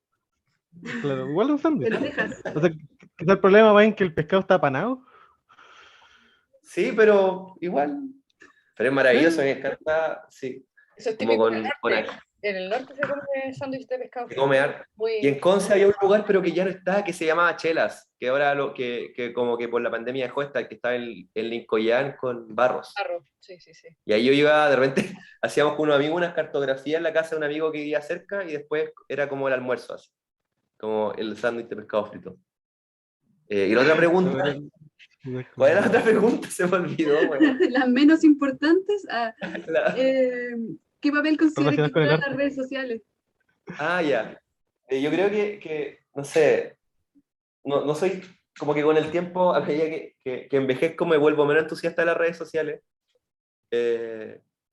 claro, igual es un sándwich. Lentejas. O sea, quizá el problema va en que el pescado está apanado. Sí, pero igual. Pero es maravilloso, Eh, me encanta, sí. Eso es Como típico con del norte. En el norte se come sándwich de pescado se frito. come harto. Y Muy en Conce había un lugar, pero que ya no está, que se llamaba Chelas, que ahora que como que por la pandemia dejó estar, que está en Lincollán con Barros. arroz. Sí, sí, sí. Y ahí yo iba, de repente, hacíamos con unos amigos unas cartografías en la casa de un amigo que vivía cerca y después era como el almuerzo, así, como el sándwich de pescado frito. Y la otra pregunta, ¿cuál era la otra pregunta? Se me olvidó, güey. Las menos importantes. La- Eh, ¿Qué papel consideras que relacionado con el juegan las arte. redes sociales? Ya. Yo creo no sé, no soy como que con el tiempo, a medida que envejezco, me vuelvo menos entusiasta de las redes sociales.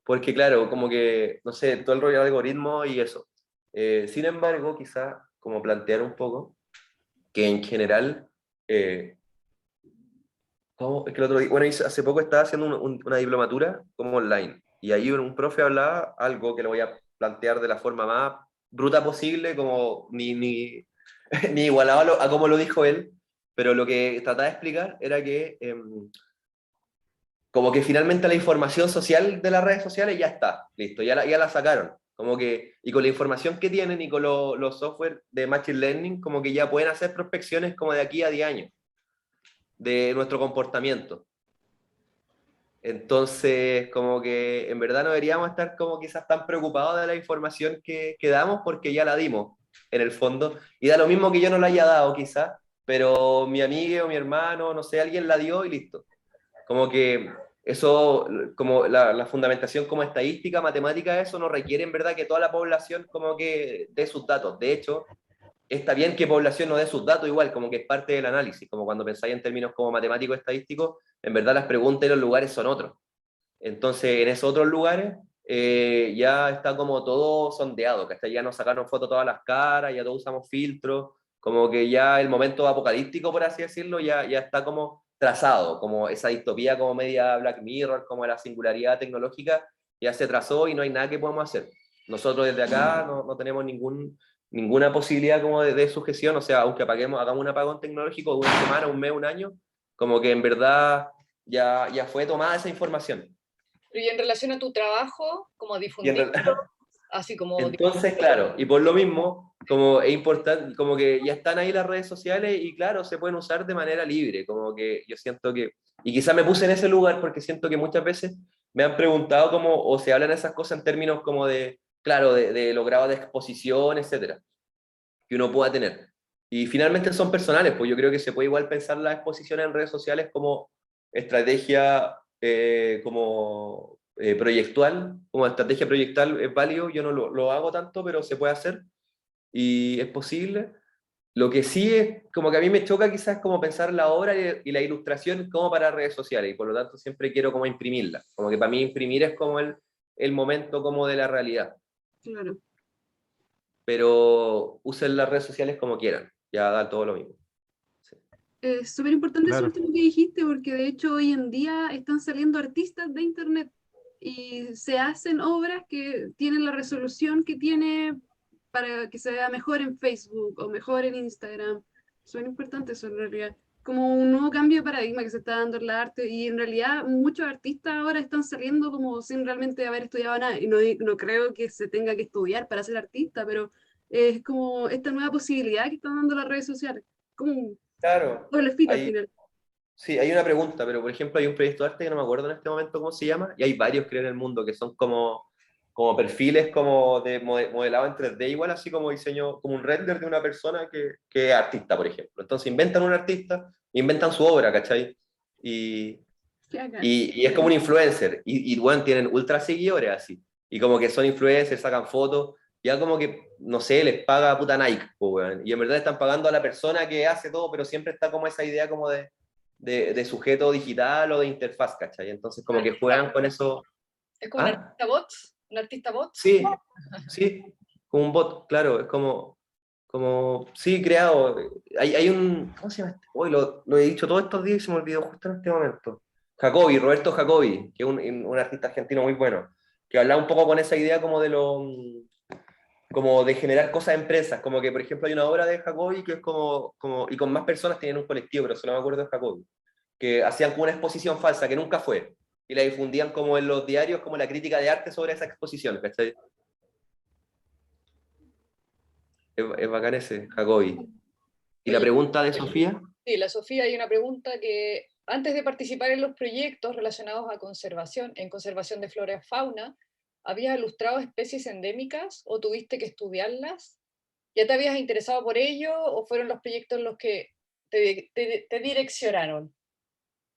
Porque claro, como que, no sé, todo el rollo de algoritmo y eso. Sin embargo, quizá como plantear un poco que en general No, es que el otro día, bueno, hace poco estaba haciendo una diplomatura como online, y ahí un profe hablaba algo que lo voy a plantear de la forma más bruta posible, como ni ni igualado a como lo dijo él, pero lo que trataba de explicar era que como que finalmente la información social de las redes sociales ya está, listo, ya la sacaron. Como que, y con la información que tienen y con los software de Machine Learning, como que ya pueden hacer prospecciones como de aquí a 10 años de nuestro comportamiento. Entonces, como que en verdad no deberíamos estar como quizás tan preocupados de la información que damos porque ya la dimos, en el fondo. Y da lo mismo que yo no la haya dado quizás, pero mi amigo o mi hermano, no sé, alguien la dio y listo. Como que eso, como la fundamentación como estadística, matemática, eso no requiere en verdad que toda la población como que dé sus datos. De hecho, está bien que población no dé sus datos igual, como que es parte del análisis, como cuando pensáis en términos como matemáticos estadísticos, en verdad las preguntas y los lugares son otros. Entonces, en esos otros lugares ya está como todo sondeado, que hasta ya nos sacaron fotos todas las caras, ya todos usamos filtros, como que ya el momento apocalíptico, por así decirlo, ya está como trazado, como esa distopía como media Black Mirror, como la singularidad tecnológica, ya se trazó y no hay nada que podamos hacer. Nosotros desde acá no tenemos ninguna posibilidad como de sujeción, o sea, aunque hagamos un apagón tecnológico de una semana, un mes, un año, como que en verdad ya fue tomada esa información. Y en relación a tu trabajo, como Y en difundirlo, realidad, así como entonces, claro, y por lo mismo, como es importante, como que ya están ahí las redes sociales y claro, se pueden usar de manera libre, como que yo siento que, y quizá me puse en ese lugar porque siento que muchas veces me han preguntado cómo, o se hablan esas cosas en términos como de, claro, de los grados de exposición, etcétera, que uno pueda tener. Y finalmente son personales, pues yo creo que se puede igual pensar la exposición en redes sociales como estrategia proyectual, como estrategia proyectal es válido, yo no lo hago tanto, pero se puede hacer y es posible. Lo que sí es como que a mí me choca quizás como pensar la obra y la ilustración como para redes sociales y por lo tanto siempre quiero como imprimirla, como que para mí imprimir es como el momento como de la realidad, Claro. pero usen las redes sociales como quieran, ya da todo lo mismo. Sí. Es súper importante eso Claro. último que dijiste, porque de hecho hoy en día están saliendo artistas de internet y se hacen obras que tienen la resolución que tiene para que se vea mejor en Facebook o mejor en Instagram. Súper importante eso en realidad. Como un nuevo cambio de paradigma que se está dando en la arte y en realidad muchos artistas ahora están saliendo como sin realmente haber estudiado nada. Y no creo que se tenga que estudiar para ser artista, pero es como esta nueva posibilidad que están dando las redes sociales. Como un Claro, doble filo al hay, final. sí, hay una pregunta, pero por ejemplo hay un proyecto de arte que no me acuerdo en este momento cómo se llama, y hay varios creo en el mundo que son como perfiles como de modelado en 3D, igual así como diseño, como un render de una persona que es artista, por ejemplo. Entonces inventan un artista, inventan su obra, ¿cachai? Y, Qué bacán. y es como un influencer, y bueno, tienen ultra seguidores así, y como que son influencers, sacan fotos, ya como que, no sé, les paga puta Nike, pues, weón. Y en verdad están pagando a la persona que hace todo, pero siempre está como esa idea como de sujeto digital o de interfaz, ¿cachai? Entonces como que juegan con eso. es como ¿Ah? un artista bot. Sí, sí, como un bot, claro, es sí, creado. Hay un, ¿cómo se llama este? Hoy lo he dicho todos estos días y se me olvidó justo en este momento. Jacobi, Roberto Jacobi, que es un artista argentino muy bueno, que hablaba un poco con esa idea como de generar cosas en empresas, como que por ejemplo hay una obra de Jacobi que es y con más personas tienen un colectivo, pero solo me acuerdo de Jacobi, que hacían como una exposición falsa que nunca fue, y la difundían como en los diarios como la crítica de arte sobre esa exposición, ¿cachai? Es bacán ese, Jacobi. ¿Y la Oye, pregunta de Sofía? sí, la Sofía, hay una pregunta que antes de participar en los proyectos relacionados a conservación, en conservación de flora y fauna, ¿habías ilustrado especies endémicas o tuviste que estudiarlas? ¿Ya te habías interesado por ello o fueron los proyectos los que te direccionaron?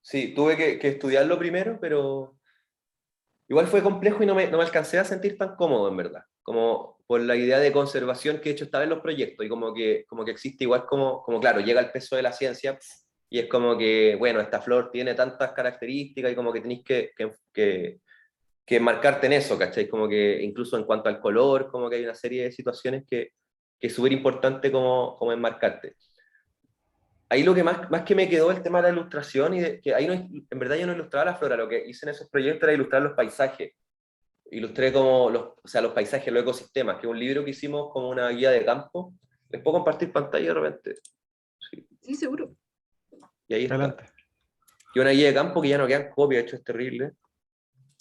Sí, tuve que estudiarlo primero, pero igual fue complejo y no me alcancé a sentir tan cómodo, en verdad. Como por la idea de conservación que de hecho estaba en los proyectos y como que existe igual como claro, llega el peso de la ciencia y es como que, bueno, esta flor tiene tantas características y como que tenéis que marcarte en eso, ¿cachai? Como que incluso en cuanto al color, como que hay una serie de situaciones que es súper importante como enmarcarte. ahí lo que más que me quedó el tema de la ilustración, que ahí no, en verdad yo no ilustraba la flora, lo que hice en esos proyectos era ilustrar los paisajes. Ilustré como o sea, los paisajes, los ecosistemas, que es un libro que hicimos como una guía de campo. Les puedo compartir pantalla de repente. Sí, Sí, seguro. y ahí está. Adelante. Y una guía de campo que ya no quedan copias, de hecho es terrible,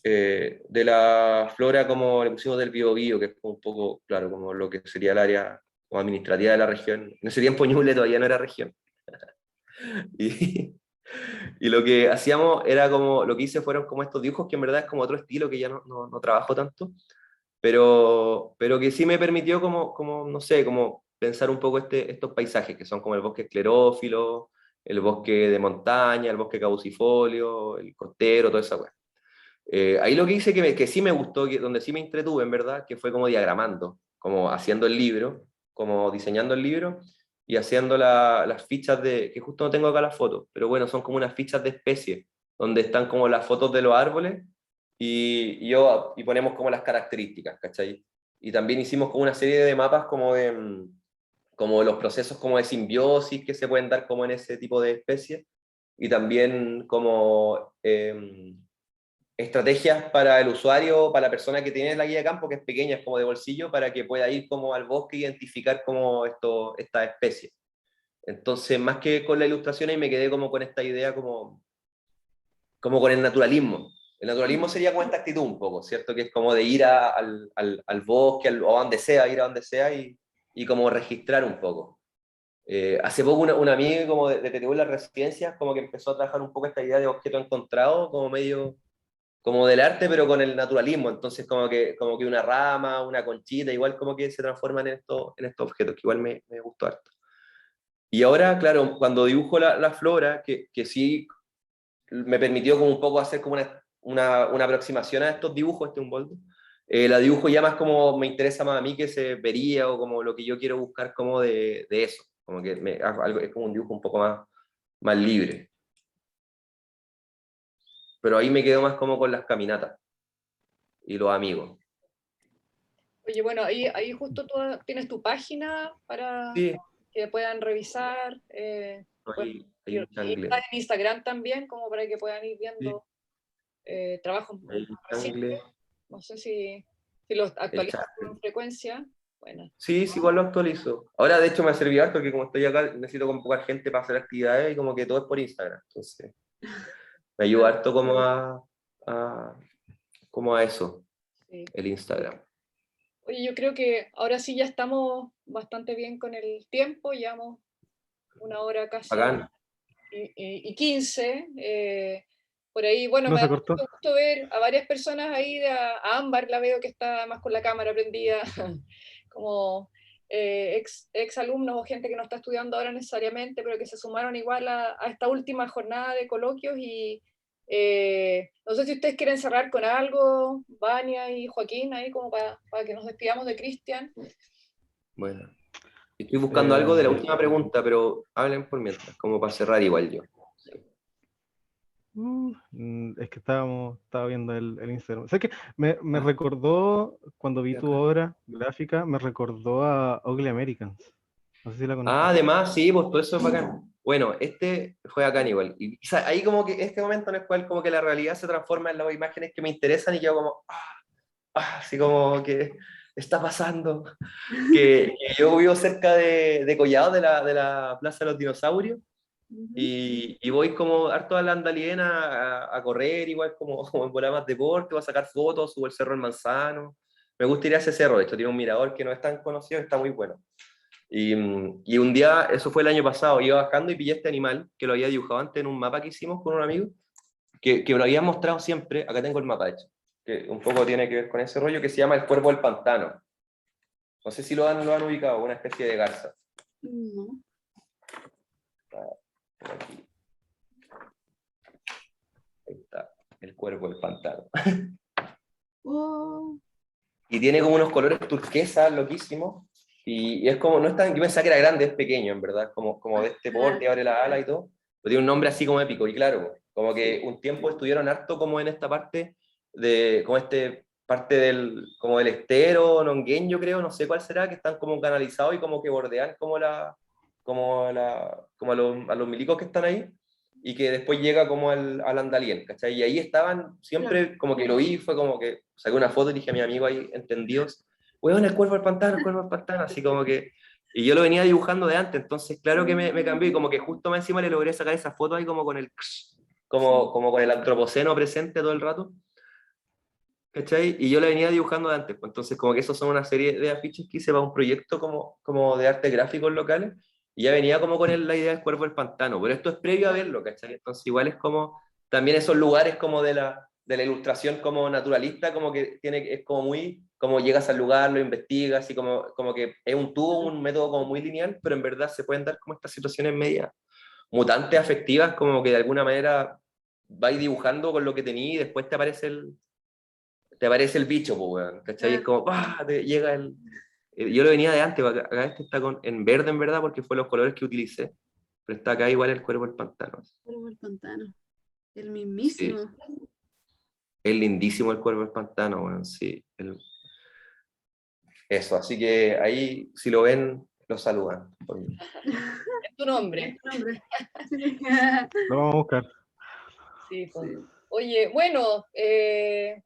de la flora como le pusimos del Biobío, que es un poco, claro, como lo que sería el área como administrativa de la región. En ese tiempo Ñuble todavía no era región. Y, y lo que hacíamos era como, lo que hice fueron como estos dibujos que en verdad es como otro estilo que ya no trabajo tanto, pero que sí me permitió como no sé, como pensar un poco estos paisajes que son como el bosque esclerófilo, el bosque de montaña, el bosque caducifolio, el costero, toda esa cosa. Ahí lo que hice que sí me gustó, donde sí me entretuve en verdad, que fue como diagramando, como haciendo el libro, como diseñando el libro y haciendo las fichas que justo no tengo acá las fotos, pero bueno, son como unas fichas de especies, donde están como las fotos de los árboles y ponemos como las características, ¿cachai? Y también hicimos como una serie de mapas como los procesos como de simbiosis que se pueden dar como en ese tipo de especies, y también como estrategias para el usuario, para la persona que tiene la guía de campo, que es pequeña, es como de bolsillo, para que pueda ir como al bosque e identificar como esta especie. Entonces, más que con la ilustración, ahí me quedé como con esta idea como con el naturalismo. El naturalismo sería como esta actitud un poco, ¿cierto? Que es como de ir al bosque, o a donde sea, ir a donde sea y como registrar un poco. Hace poco una amiga como de PTU en las residencias como que empezó a trabajar un poco esta idea de objeto encontrado, como medio como del arte, pero con el naturalismo. Entonces como que una rama, una conchita, igual como que se transforman en estos objetos, que igual me gustó harto. Y ahora, claro, cuando dibujo la flora, que sí me permitió como un poco hacer como una aproximación a estos dibujos, un boldo, la dibujo ya más como me interesa más a mí que se vería o como lo que yo quiero buscar como de eso, como que es como un dibujo un poco más libre. Pero ahí me quedo más como con las caminatas y los amigos. Oye, bueno, ahí justo tú tienes tu página para Sí, que puedan revisar. Bueno, hay un y changle. estás en Instagram también, como para que puedan ir Sí, viendo trabajos hay un recientes. changle. No sé si los El actualizas changle. con frecuencia. Bueno, Sí, sí, igual lo actualizo. Ahora, de hecho, me ha servido harto porque como estoy acá, necesito convocar gente para hacer actividades y como que todo es por Instagram. Entonces, me ayuda harto a- como a eso, sí. el Instagram. Oye, yo creo que ahora sí ya estamos bastante bien con el tiempo, llevamos 1 hora casi Bacán. y 15. Por ahí, bueno, ¿No me da se cortó? mucho gusto ver a varias personas ahí, a Ámbar la veo que está más con la cámara prendida, como ex alumnos o gente que no está estudiando ahora necesariamente, pero que se sumaron igual a esta última jornada de coloquios y no sé si ustedes quieren cerrar con algo, Vania y Joaquín, ahí como para que nos despidamos de Cristian. Bueno, estoy buscando algo de la Eh, última pregunta, pero hablen por mientras, como para cerrar igual yo. Sí. Es que estaba viendo el Instagram. ¿Sabes qué? Me Ah, recordó, cuando vi estoy tu acá. obra gráfica, me recordó a Ugly Americans. No sé si la conoces. Además, sí, pues todo eso es bacán. Bueno, este fue bacán igual. Y quizá ahí como que este momento en el cual como que la realidad se transforma en las imágenes que me interesan y yo como, así como que está pasando. Que yo vivo cerca de Collado, de la Plaza de los Dinosaurios, Ujú. y voy como harto a la Andaliena a correr, igual como en volar más deporte, voy a sacar fotos, subo el Cerro El Manzano. Me gusta ir a ese cerro, de hecho tiene un mirador que no es tan conocido, está muy bueno. Y un día, eso fue el año pasado, iba bajando y pillé este animal que lo había dibujado antes en un mapa que hicimos con un amigo, que me lo había mostrado siempre. Acá tengo el mapa hecho, que un poco tiene que ver con ese rollo, que se llama el cuervo del pantano. No sé si lo han ubicado, una especie de garza. No. Por aquí. Ahí está, el cuervo del pantano. Oh, Y tiene como unos colores turquesas loquísimos. Y es como, no es tan, yo pensaba que era grande, es pequeño, en verdad, como de este ah, porte, abre la ala y todo. Pero tiene un nombre así como épico. Y claro, como que sí. un tiempo estuvieron harto como en esta parte como parte como del estero, Nonguén, yo creo, no sé cuál será, que están como canalizados y como que bordean como como, como a los milicos que están ahí, y que después llega como al Andalien, ¿cachai? Y ahí estaban, siempre como que lo vi, fue como que saqué una foto y dije a mi amigo ahí, entendidos, weón, el cuervo del pantano, así como que, y yo lo venía dibujando de antes, entonces claro que me cambié, y como que justo más encima le logré sacar esa foto ahí como con el, como con el antropoceno presente todo el rato, ¿cachai? Y yo la venía dibujando de antes, pues entonces como que esos son una serie de afiches que hice para un proyecto como de arte gráficos locales, y ya venía como con la idea del cuervo del pantano, pero esto es previo a verlo, ¿cachai? Entonces igual es como, también esos lugares como de la ilustración como naturalista, como que es como muy, como llegas al lugar, lo investigas, y como que es un método como muy lineal, pero en verdad se pueden dar como estas situaciones medias mutantes afectivas, como que de alguna manera vais dibujando con lo que tenías y después te aparece el bicho, pues, weón, ¿cachai? Es como, ¡pah! Te llega yo lo venía de antes, acá este está en verde en verdad porque fue los colores que utilicé, pero está acá igual el cuervo del pantano. Cuervo del pantano. El Sí, mismísimo. es lindísimo el cuervo del pantano, weón, sí. Eso, así que ahí, si lo ven, lo saludan. Es tu nombre. Nombre. Lo vamos a buscar. Sí, pues. Oye, bueno,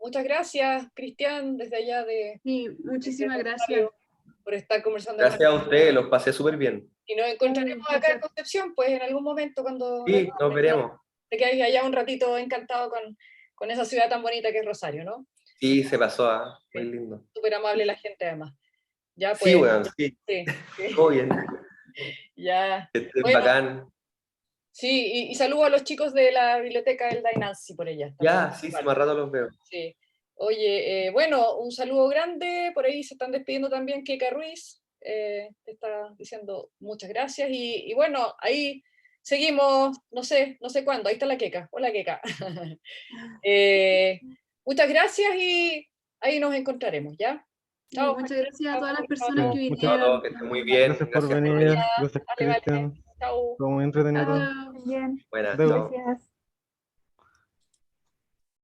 muchas gracias, Cristian, desde allá de Sí, muchísimas desde gracias. Rosario, por estar conversando con Gracias a nosotros. ustedes, los pasé súper bien. Y nos encontraremos acá en Concepción, pues en algún momento cuando Sí, nos veremos. te quedáis allá un ratito encantado con esa ciudad tan bonita que es Rosario, ¿no? Sí, se pasó, muy lindo. Súper amable la gente además. Ya Sí, pues, weón, sí, sí, sí, todo bien. ya. Que estén Bueno, bacán. sí, y saludo a los chicos de la biblioteca Elda y Nancy por ella. Ya, sí, sí, más rato los veo. Sí. Oye, bueno, un saludo grande, por ahí se están despidiendo también Keka Ruiz, te está diciendo muchas gracias, y bueno, ahí seguimos, no sé cuándo, ahí está la Keka, hola Keka. Muchas gracias y ahí nos encontraremos, ¿ya? Sí, Chao. muchas gracias a todas las Chao, personas chao. que Muchas Todo, vinieron. que estén muy bien. gracias por Gracias por venir. venir. Gracias, Vale, vale. Cristian. Chao. Estuvo muy entretenido todo. Chao. Bien, Buenas, Deu. chao. gracias.